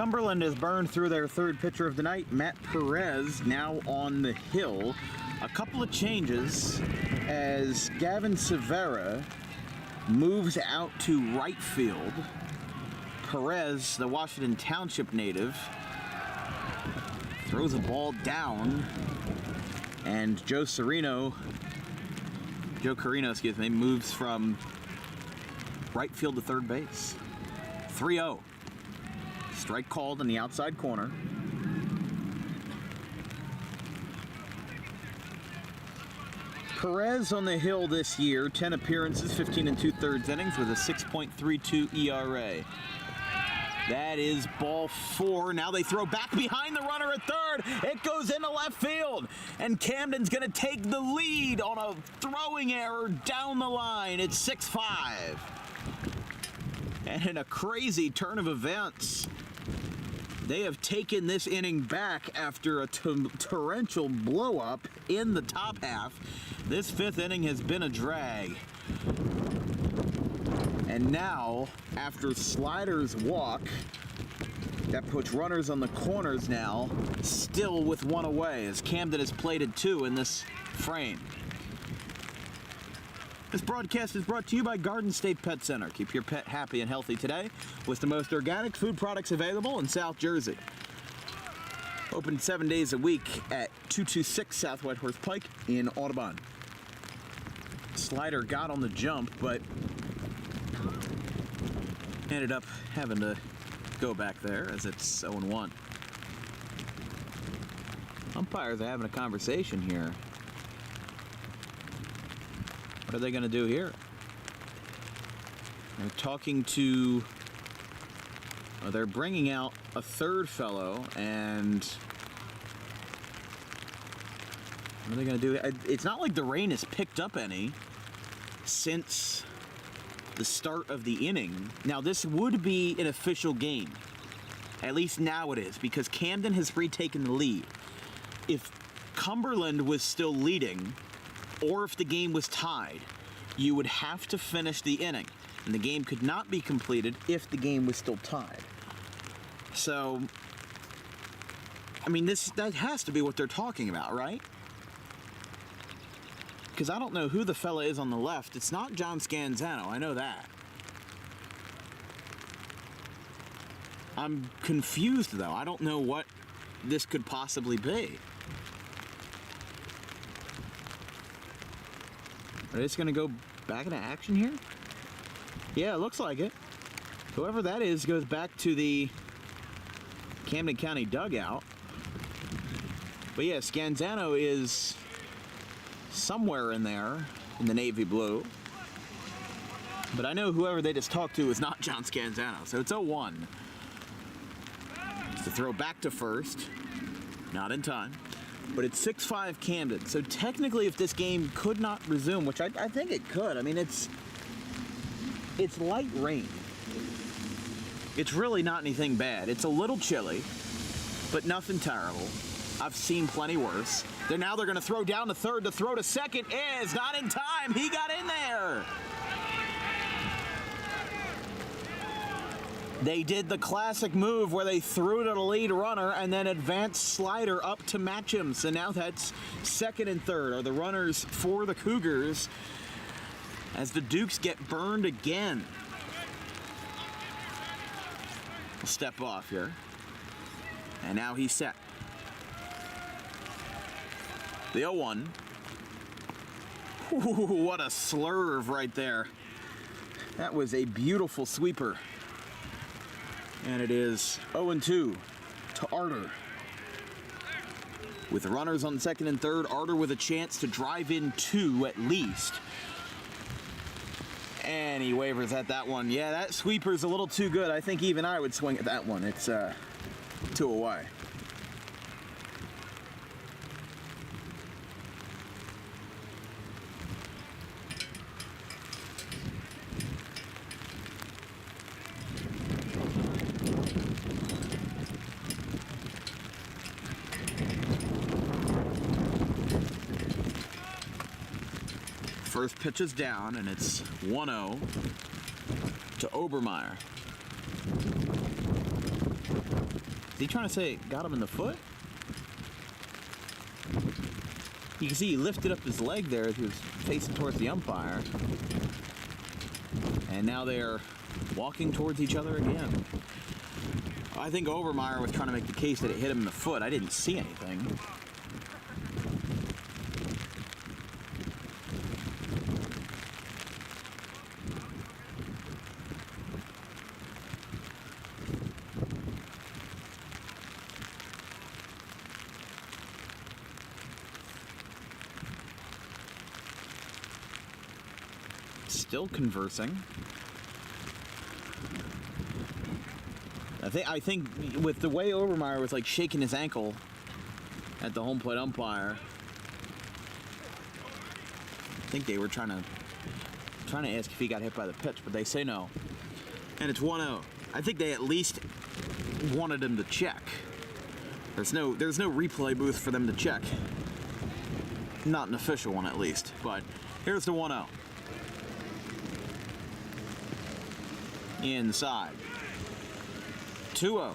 B: Cumberland has burned through their third pitcher of the night, Matt Perez, now on the hill. A couple of changes as Gavin Severa moves out to right field. Perez, the Washington Township native, throws a ball down, and Joe Carino, moves from right field to third base. 3-0. Strike called in the outside corner. Perez on the hill this year, 10 appearances, 15 2/3 innings with a 6.32 ERA. That is ball 4. Now they throw back behind the runner at third. It goes into left field. And Camden's going to take the lead on a throwing error down the line. It's 6-5. And in a crazy turn of events, they have taken this inning back after a torrential blow-up in the top half. This 5th inning has been a drag. And now, after Slider's walk, that puts runners on the corners now, still with 1 away, as Camden has plated 2 in this frame. This broadcast is brought to you by Garden State Pet Center. Keep your pet happy and healthy today with the most organic food products available in South Jersey. Open 7 days a week at 226 South Whitehorse Pike in Audubon. Slider got on the jump, but ended up having to go back there as it's 0-1. Umpires are having a conversation here. What are they going to do here? They're talking to... they're bringing out a third fellow, and... what are they going to do? It's not like the rain has picked up any since the start of the inning. Now, this would be an official game. At least now it is, because Camden has retaken the lead. If Cumberland was still leading, or if the game was tied, you would have to finish the inning. And the game could not be completed if the game was still tied. So, I mean, that has to be what they're talking about, right? Because I don't know who the fella is on the left. It's not John Scanzano, I know that. I'm confused, though. I don't know what this could possibly be. Are they just going to go back into action here? Yeah, it looks like it. Whoever that is goes back to the Camden County dugout. But yeah, Scanzano is somewhere in there in the navy blue. But I know whoever they just talked to is not John Scanzano. So it's 0-1. To throw back to first. Not in time. But it's 6-5 Camden. So technically, if this game could not resume, which I think it could. I mean, it's light rain. It's really not anything bad. It's a little chilly, but nothing terrible. I've seen plenty worse. Now they're going to throw down to third. The throw to second is not in time. He got in there. They did the classic move where they threw to the lead runner and then advanced Slider up to match him. So now that's second and third are the runners for the Cougars as the Dukes get burned again. We'll step off here. And now he's set. The 0-1. Ooh, what a slurve right there. That was a beautiful sweeper. And it is 0-2 to Arter. With runners on second and third, Arter with a chance to drive in 2 at least. And he wavers at that one. Yeah, that sweeper's a little too good. I think even I would swing at that one. It's 2 away. First pitch is down, and it's 1-0 to Obermeyer. he trying to say it got him in the foot? You can see he lifted up his leg there as he was facing towards the umpire. And now they're walking towards each other again. I think Obermeyer was trying to make the case that it hit him in the foot. I didn't see anything. Still conversing. I think with the way Obermeyer was like shaking his ankle at the home plate umpire, I think they were trying to ask if he got hit by the pitch, but they say no. And it's 1-0. I think they at least wanted him to check. There's no replay booth for them to check. Not an official one at least, but here's the 1-0. Inside. 2-0.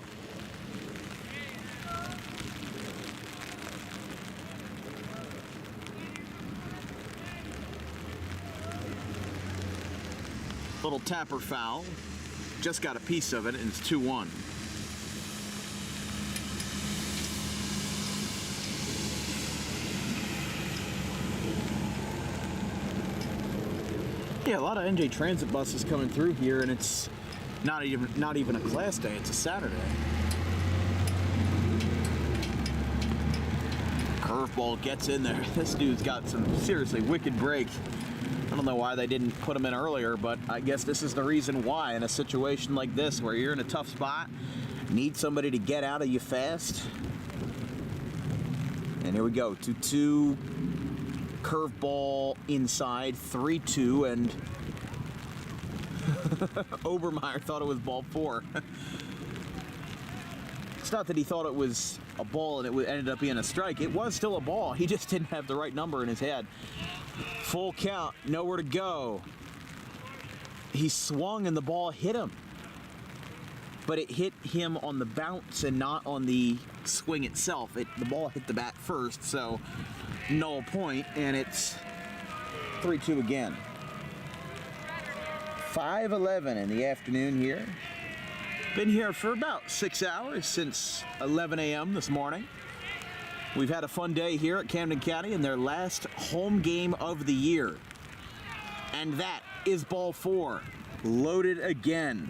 B: Little tapper foul. Just got a piece of it, and it's 2-1. Yeah, a lot of NJ Transit buses coming through here, and it's not even a class day, it's a Saturday. Curveball gets in there. This dude's got some seriously wicked breaks. I don't know why they didn't put him in earlier, but I guess this is the reason why in a situation like this where you're in a tough spot, need somebody to get out of you fast. And here we go, 2-2. Curveball inside, 3-2, and Obermeyer thought it was ball 4. It's not that he thought it was a ball and it ended up being a strike. It was still a ball. He just didn't have the right number in his head. Full count, nowhere to go. He swung and the ball hit him. But it hit him on the bounce and not on the swing itself. The ball hit the bat first, so null point, and it's 3-2 again. 5:11 in the afternoon here. Been here for about 6 hours, since 11 a.m. this morning. We've had a fun day here at Camden County in their last home game of the year. And that is ball 4, loaded again.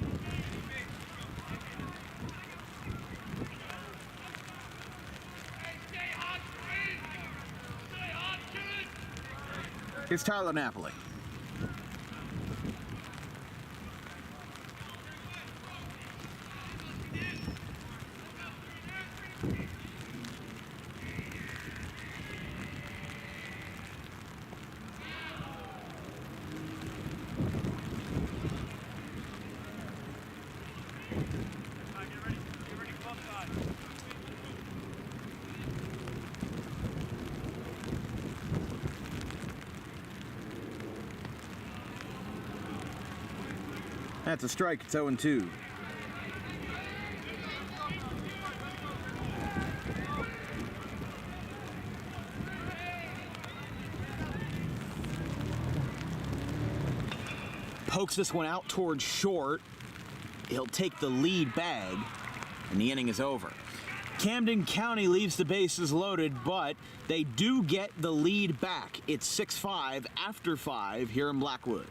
B: Here's Tyler Napoli. That's a strike, it's 0-2. Pokes this one out towards short. He'll take the lead bag, and the inning is over. Camden County leaves the bases loaded, but they do get the lead back. It's 6-5 after 5 here in Blackwood.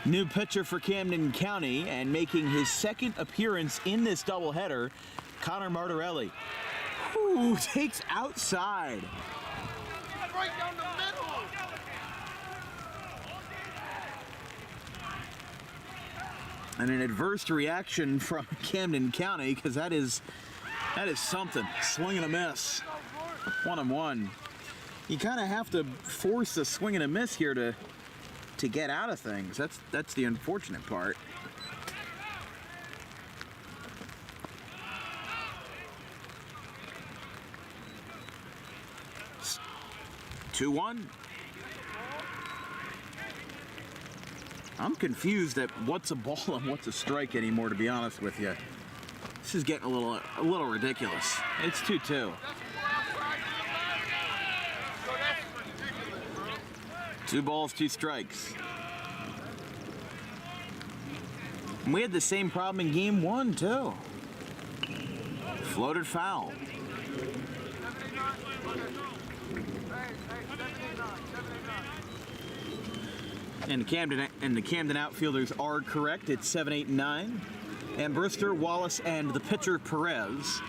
B: New pitcher for Camden County and making his second appearance in this doubleheader, Connor Martorelli. Ooh, takes outside.
E: Right down the middle.
B: And an adverse reaction from Camden County, because that is something. Swing and a miss. 1-1. You kind of have to force a swing and a miss here to get out of things. That's the unfortunate part. It's 2-1. I'm confused at what's a ball and what's a strike anymore, to be honest with you. This is getting a little ridiculous. It's 2-2. 2 balls, 2 strikes. And we had the same problem in game 1 too. Floated foul. And the Camden outfielders are correct. It's 7, 8, and 9. And Brister, Wallace, and the pitcher Perez.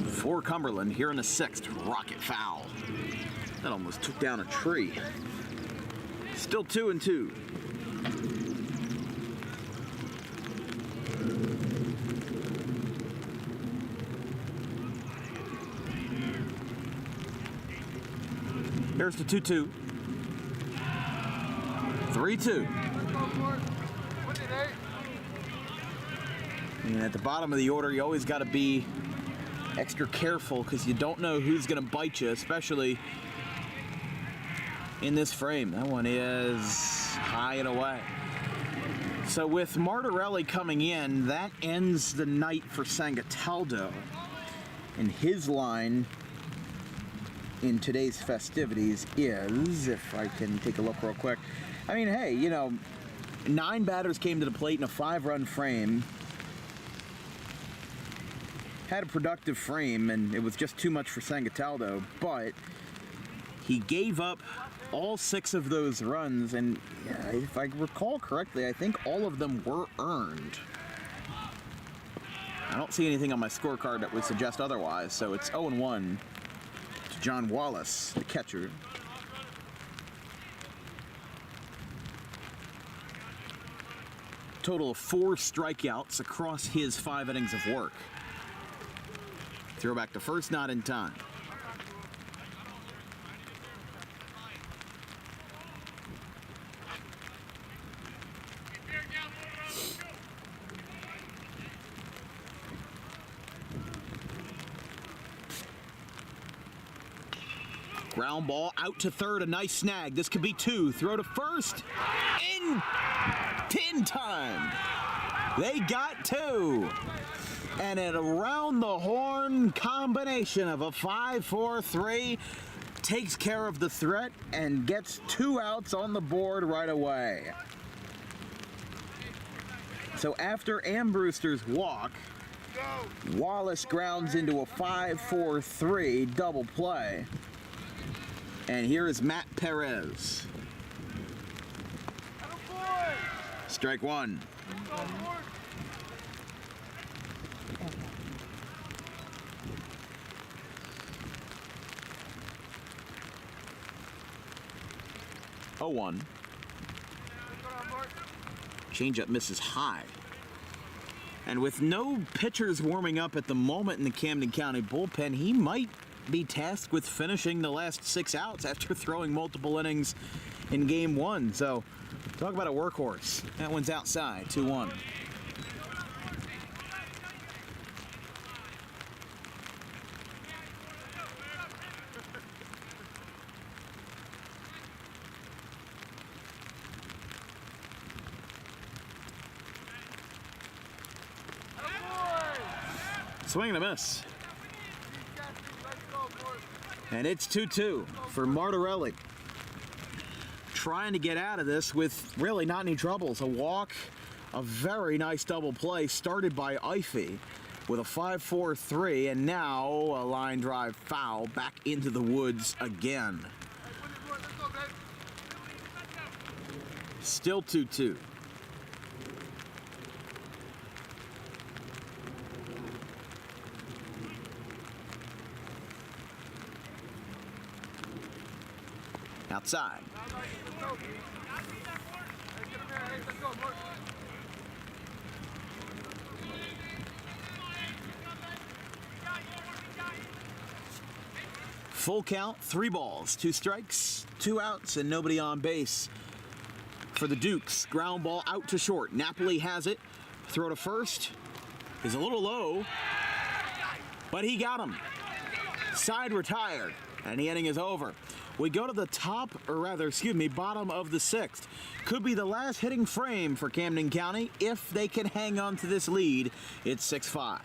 B: For Cumberland here in the 6th. Rocket foul. That almost took down a tree. Still 2-2. Here's the 2-2. 3-2. And at the bottom of the order, you always got to be extra careful because you don't know who's going to bite you, especially in this frame. That one is high and away. So with Martorelli coming in, that ends the night for Sangataldo. And his line in today's festivities is, if I can take a look real quick. I mean, hey, you know, 9 batters came to the plate in a 5-run frame. Had a productive frame, and it was just too much for Sangataldo, but he gave up all 6 of those runs, and yeah, if I recall correctly, I think all of them were earned. I don't see anything on my scorecard that would suggest otherwise, so it's 0-1 to John Wallace, the catcher. Total of 4 strikeouts across his 5 innings of work. Throw back to first, not in time. Ground ball out to third, a nice snag. This could be 2. Throw to first. In time. They got 2. And an around the horn combination of a 5-4-3 takes care of the threat and gets 2 outs on the board right away. So after Ambrewster's walk, Wallace grounds into a 5-4-3 double play. And here is Matt Perez. Strike 1. Oh, 1. Changeup misses high. And with no pitchers warming up at the moment in the Camden County bullpen, he might be tasked with finishing the last 6 outs after throwing multiple innings in game 1. So talk about a workhorse. That one's outside, 2-1. Swing and a miss. And it's 2-2 for Martorelli. Trying to get out of this with really not any troubles. A walk, a very nice double play started by Ify with a 5-4-3, and now a line drive foul back into the woods again. Still 2-2. Outside. Full count, 3 balls, 2 strikes, 2 outs, and nobody on base. For the Dukes, ground ball out to short. Napoli has it. Throw to first is a little low, but he got him. Side retired, and the inning is over. We go to the bottom of the 6th. Could be the last hitting frame for Camden County if they can hang on to this lead. It's 6-5.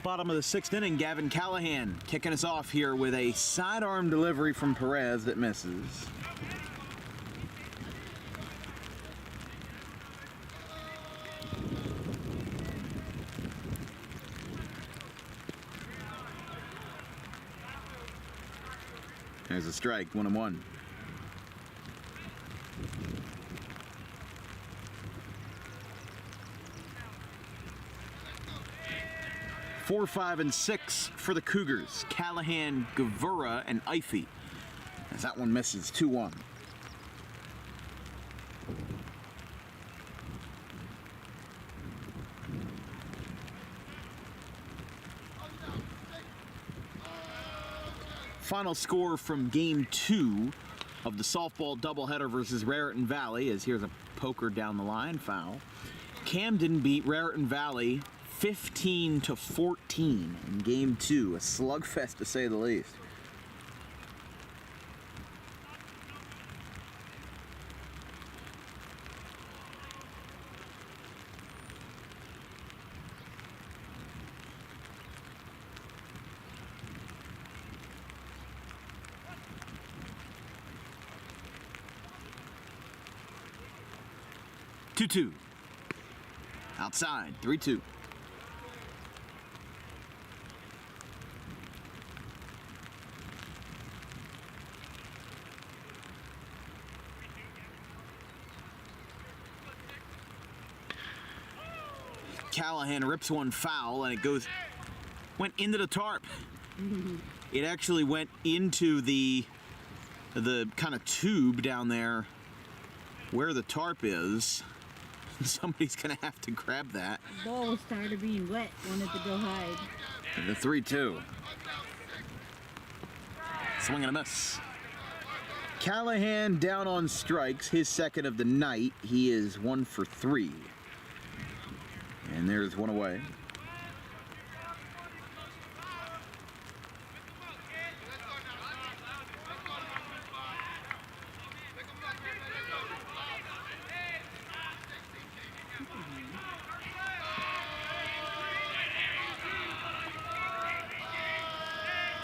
B: Bottom of the 6th inning, Gavin Callahan kicking us off here with a sidearm delivery from Perez that misses. There's a strike, 1-1. Four, 5, and 6 for the Cougars. Callahan, Gavura, and Ify. As that one misses, 2-1. Final score from Game 2 of the softball doubleheader versus Raritan Valley, as here's a poker down the line, foul. Camden beat Raritan Valley 15-14 in Game 2, a slugfest to say the least. Two. Outside, 3-2. Callahan rips one foul, and it went into the tarp. It actually went into the kind of tube down there where the tarp is. Somebody's gonna have to grab that.
C: The ball started being wet, wanted to go hide.
B: And the 3-2. Swing and a miss. Callahan down on strikes, his second of the night. He is 1 for 3. And there's one away.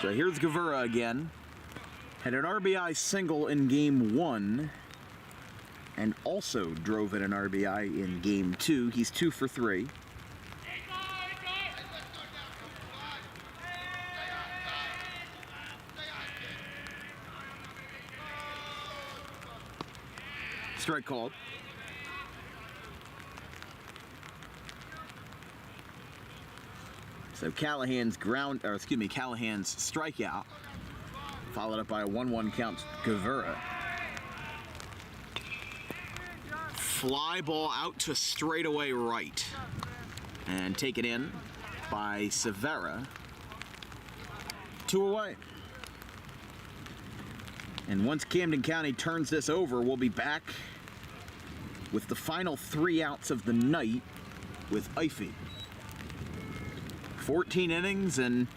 B: So here's Gavura again. Had an RBI single in Game 1 and also drove in an RBI in Game 2. He's 2 for 3. Strike called. So Callahan's strikeout, followed up by a 1-1 count to Gavura. Fly ball out to straightaway right. And taken in by Severa. 2 away. And once Camden County turns this over, we'll be back with the final 3 outs of the night with Ify. 14 innings and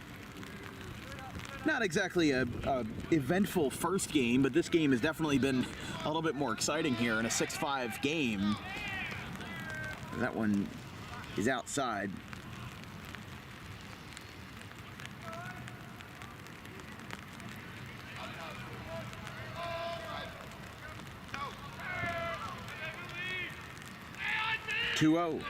B: not exactly a eventful first game, but this game has definitely been a little bit more exciting here in a 6-5 game. That one is outside. Two-0.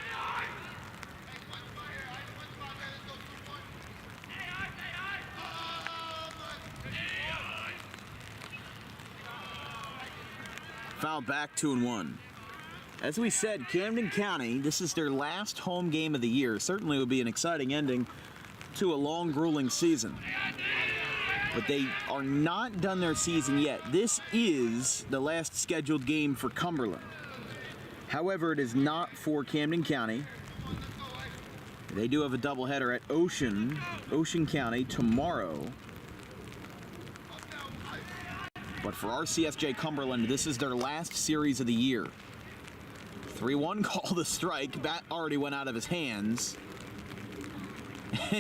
B: Foul back, 2-1. As we said, Camden County, this is their last home game of the year. Certainly would be an exciting ending to a long, grueling season. But they are not done their season yet. This is the last scheduled game for Cumberland. However, it is not for Camden County. They do have a doubleheader at Ocean County tomorrow. But for RCSJ-Cumberland, this is their last series of the year. 3-1 call the strike. Bat already went out of his hands.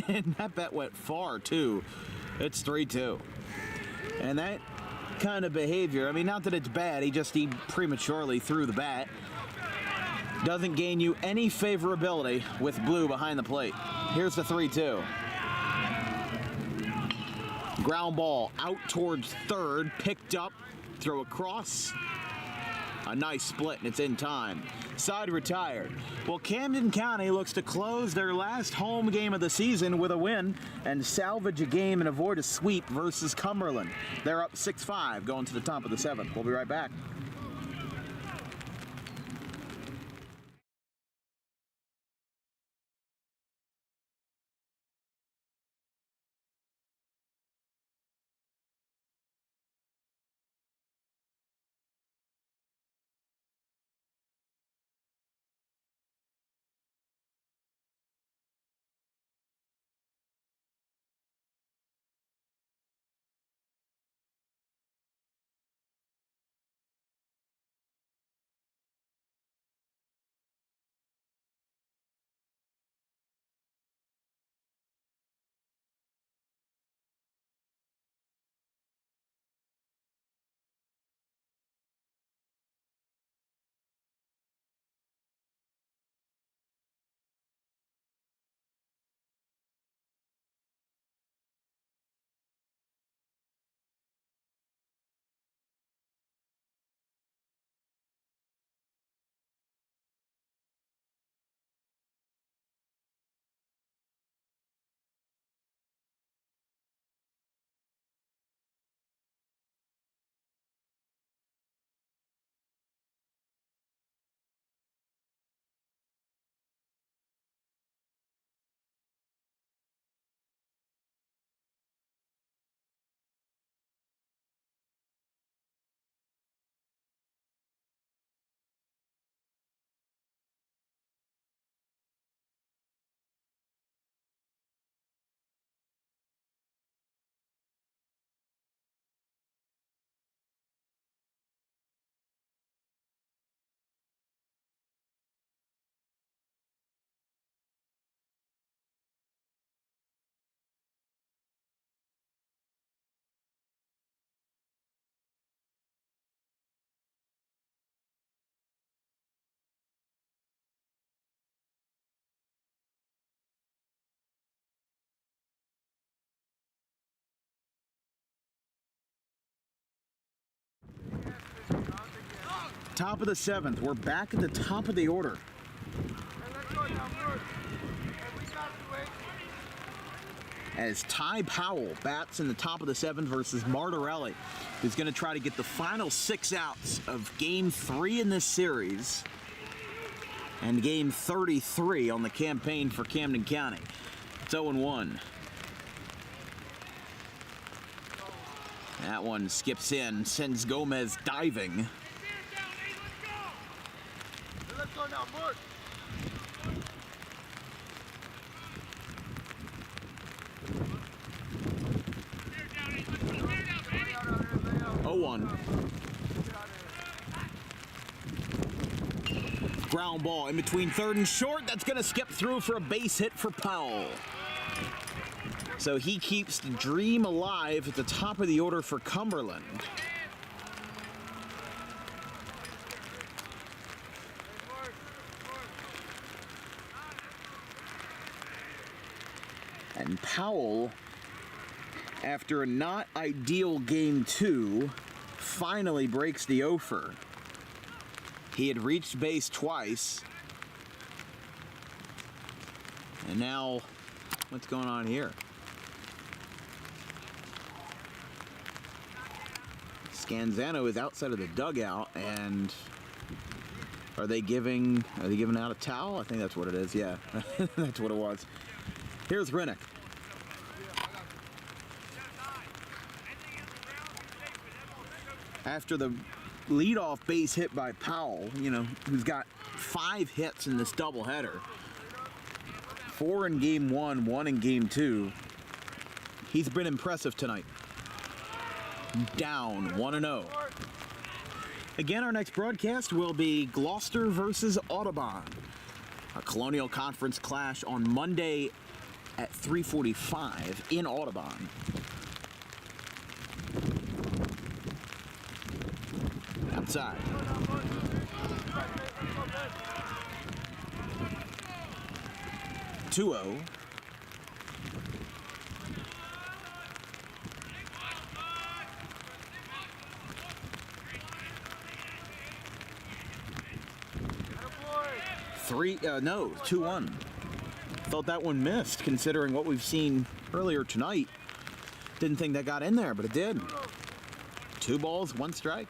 B: And that bat went far, too. It's 3-2. And that kind of behavior, I mean, not that it's bad, he prematurely threw the bat. Doesn't gain you any favorability with blue behind the plate. Here's the 3-2. Ground ball out towards third, picked up, throw across. A nice split, and it's in time. Side retired. Well, Camden County looks to close their last home game of the season with a win and salvage a game and avoid a sweep versus Cumberland. They're up 6-5 going to the top of the 7th. We'll be right back. Top of the 7th. We're back at the top of the order. As Ty Powell bats in the top of the 7th versus Martorelli, who's going to try to get the final 6 outs of Game 3 in this series and Game 33 on the campaign for Camden County. It's 0-1. That one skips in, sends Gomez diving.
E: Let's go now, Mark.
B: Ground ball in between third and short. That's going to skip through for a base hit for Powell. So he keeps the dream alive at the top of the order for Cumberland. And Powell, after a not ideal Game 2, finally breaks the offer. He had reached base twice. And now, what's going on here? Scanzano is outside of the dugout, and are they giving out a towel? I think that's what it is, yeah. That's what it was. Here's Rennick. After the leadoff base hit by Powell, who's got 5 hits in this doubleheader, 4 in Game 1, 1 in Game 2, he's been impressive tonight. Down 1-0. Again, our next broadcast will be Gloucester versus Audubon. A Colonial Conference clash on Monday at 3:45 in Audubon. Outside. 2-1. Thought that one missed, considering what we've seen earlier tonight. Didn't think that got in there, but it did. 2 balls, 1 strike.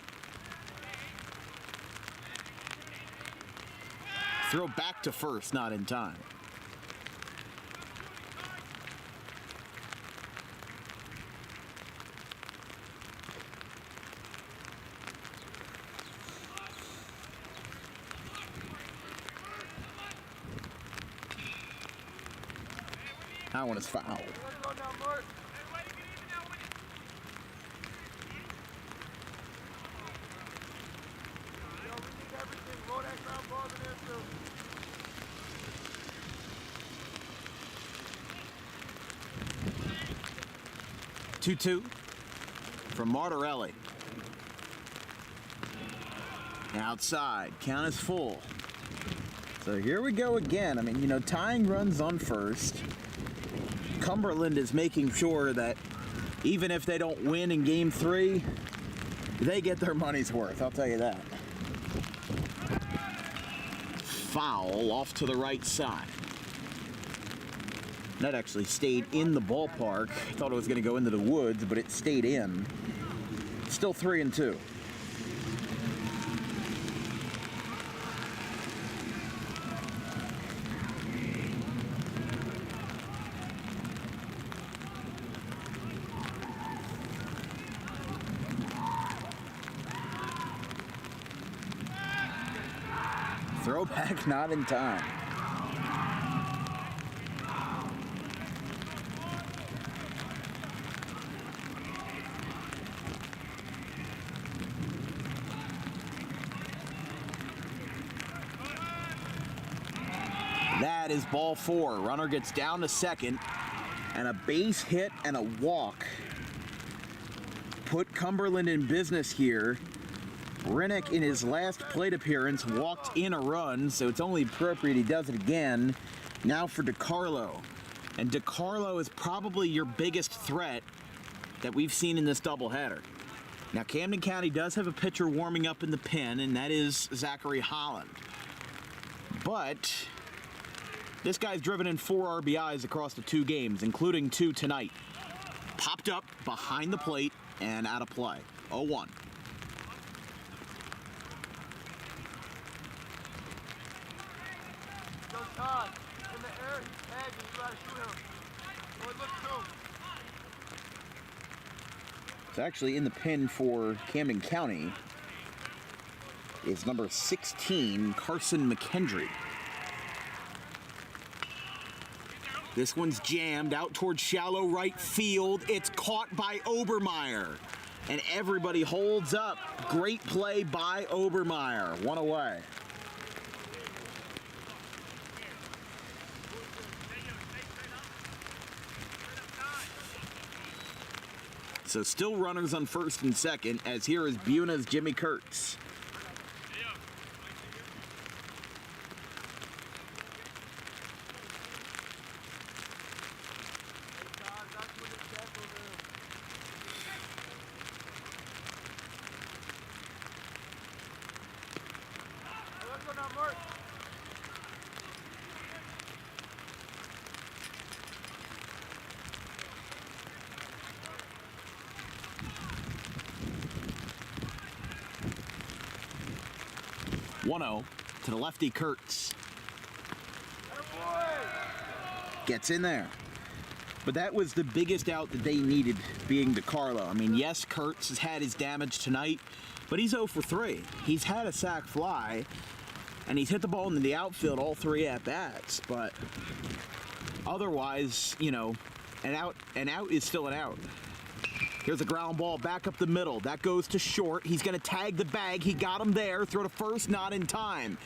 B: Throw back to first, not in time. That one is foul. Two from Martorelli. Outside, count is full. So here we go again. I mean, you know, tying runs on first. Cumberland is making sure that even if they don't win in game 3, they get their money's worth, I'll tell you that. Foul off to the right side. That actually stayed in the ballpark. I thought it was going to go into the woods, but it stayed in. Still 3-2. Throwback not in time. That is ball 4. Runner gets down to second, and a base hit and a walk put Cumberland in business here. Rennick, in his last plate appearance, walked in a run, so it's only appropriate he does it again. Now for DiCarlo. And DiCarlo is probably your biggest threat that we've seen in this doubleheader. Now, Camden County does have a pitcher warming up in the pen, and that is Zachary Holland. But this guy's driven in 4 RBIs across the 2 games, including 2 tonight. Popped up behind the plate and out of play. 0-1.
E: Todd, in the air, he's tagging. You gotta shoot him. Boy, look too.
B: It's actually in the pen for Camden County is number 16, Carson McKendry. This one's jammed out towards shallow right field. It's caught by Obermeyer. And everybody holds up. Great play by Obermeyer. 1 away. So still runners on first and second, as here is Buna's Jimmy Kurtz. To the lefty, Kurtz. Gets in there. But that was the biggest out that they needed, being DiCarlo. I mean, yes, Kurtz has had his damage tonight, but he's 0 for 3. He's had a sac fly, and he's hit the ball into the outfield all 3 at-bats. But otherwise, you know, an out is still an out. Here's a ground ball back up the middle. That goes to short. He's going to tag the bag. He got him there. Throw to first, not in time.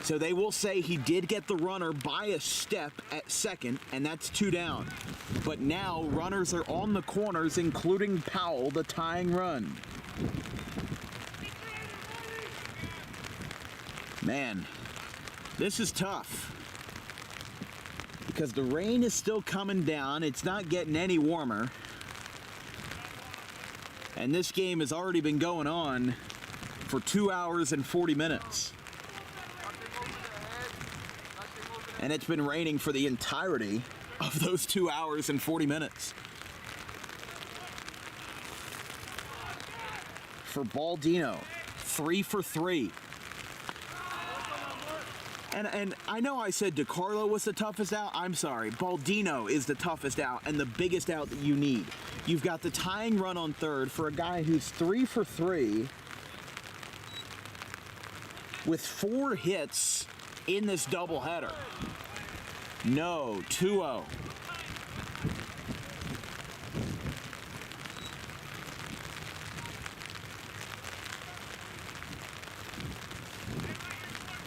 B: So they will say he did get the runner by a step at second, and that's 2 down. But now runners are on the corners, including Powell, the tying run. Man, this is tough. Because the rain is still coming down. It's not getting any warmer. And this game has already been going on for 2 hours and 40 minutes. And it's been raining for the entirety of those 2 hours and 40 minutes. For Baldino, 3 for 3. And I know I said DiCarlo was the toughest out. I'm sorry. Baldino is the toughest out and the biggest out that you need. You've got the tying run on third for a guy who's 3 for 3 with 4 hits in this doubleheader. No, 2-0.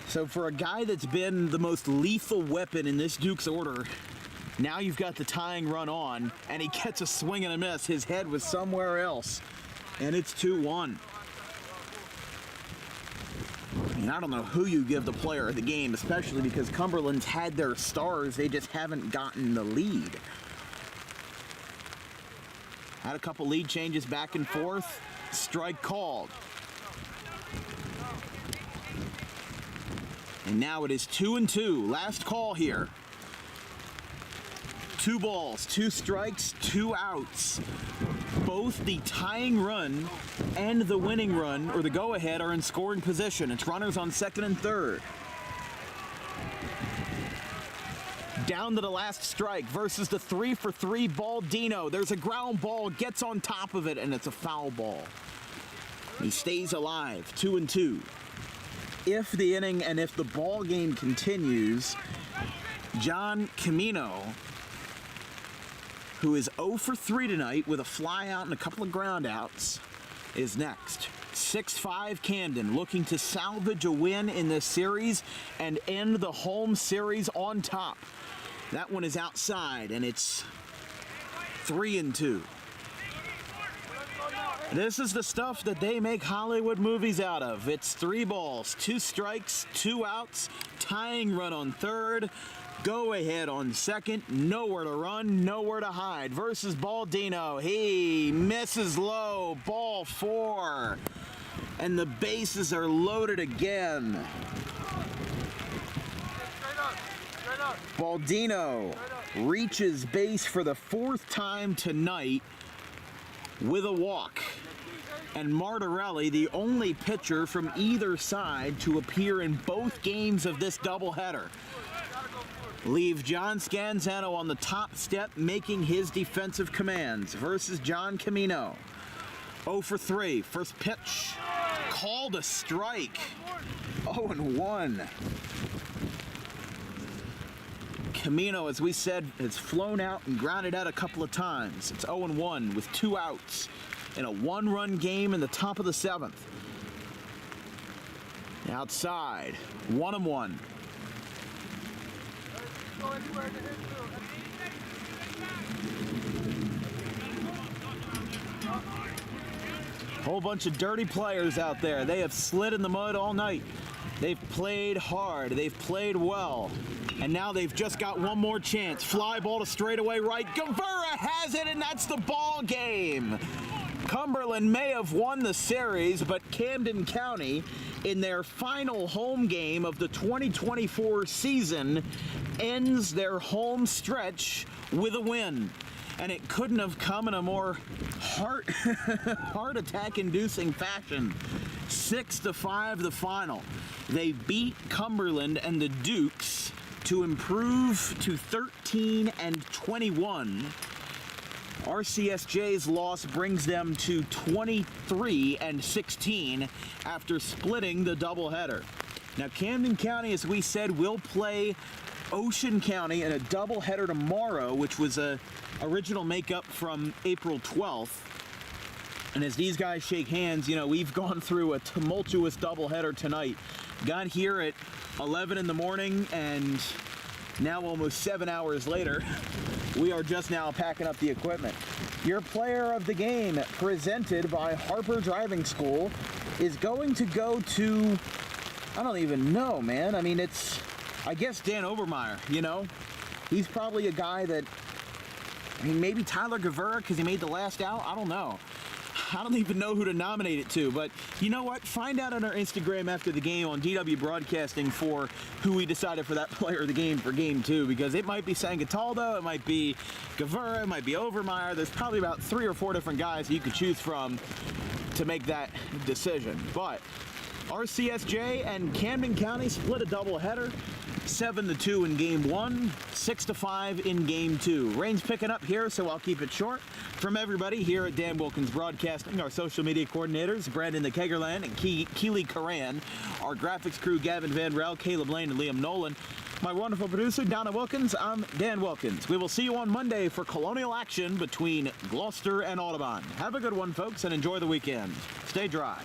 B: So for a guy that's been the most lethal weapon in this Dukes order, now you've got the tying run on, and he gets a swing and a miss. His head was somewhere else, and it's 2-1. I mean, I don't know who you give the player of the game, especially because Cumberland's had their stars. They just haven't gotten the lead. Had a couple lead changes back and forth. Strike called. And now it is 2-2. Last call here. 2 balls, 2 strikes, 2 outs. Both the tying run and the winning run, or the go-ahead, are in scoring position. It's runners on second and third. Down to the last strike versus the 3 for 3 Baldino. There's a ground ball, gets on top of it, and it's a foul ball. He stays alive, 2-2. If the inning and if the ball game continues, John Camino, who is 0 for 3 tonight with a fly out and a couple of ground outs, is next. 6-5 Camden, looking to salvage a win in this series and end the home series on top. That one is outside, and it's 3-2. This is the stuff that they make Hollywood movies out of. It's 3 balls, 2 strikes, 2 outs, tying run on third, go ahead on second, nowhere to run, nowhere to hide. Versus Baldino, he misses low, ball 4, and the bases are loaded again. Baldino reaches base for the 4th time tonight with a walk. And Martorelli, the only pitcher from either side to appear in both games of this doubleheader, leave John Scanzano on the top step making his defensive commands versus John Camino. 0 for 3. First pitch called a strike. 0-1. Camino, as we said, has flown out and grounded out a couple of times. It's 0-1 with 2 outs in a 1-run game in the top of the 7th. Outside, 1-1. Whole bunch of dirty players out there. They have slid in the mud all night. They've played hard. They've played well. And now they've just got one more chance. Fly ball to straightaway right. Guevara has it, and that's the ball game. Cumberland may have won the series, but Camden County, in their final home game of the 2024 season, ends their home stretch with a win. And it couldn't have come in a more heart attack-inducing fashion. 6-5 the final. They beat Cumberland and the Dukes to improve to 13-21. RCSJ's loss brings them to 23-16 after splitting the doubleheader. Now, Camden County, as we said, will play Ocean County in a doubleheader tomorrow, which was a original makeup from April 12th. And as these guys shake hands, you know, we've gone through a tumultuous doubleheader tonight. Got here at 11 in the morning, and now almost 7 hours later, we are just now packing up the equipment. Your player of the game, presented by Harper Driving School, is going to go to, I don't even know, man. I mean, it's, I guess, Dan Obermeyer, you know? He's probably a guy that, I mean, maybe Tyler Guevara because he made the last out. I don't know. I don't even know who to nominate it to, but you know what? Find out on our Instagram after the game on DW Broadcasting for who we decided for that player of the game for game 2, because it might be Sangataldo, it might be Gavura, it might be Overmeyer. There's probably about 3 or 4 different guys you could choose from to make that decision. But RCSJ and Camden County split a doubleheader. 7-2 in game 1, 6-5 in game 2. Rain's picking up here, so I'll keep it short. From everybody here at Dan Wilkins Broadcasting, our social media coordinators, Brandon the Kegerland and Keely Coran, our graphics crew, Gavin Van Rel, Caleb Lane, and Liam Nolan. My wonderful producer, Donna Wilkins, I'm Dan Wilkins. We will see you on Monday for Colonial action between Gloucester and Audubon. Have a good one, folks, and enjoy the weekend. Stay dry.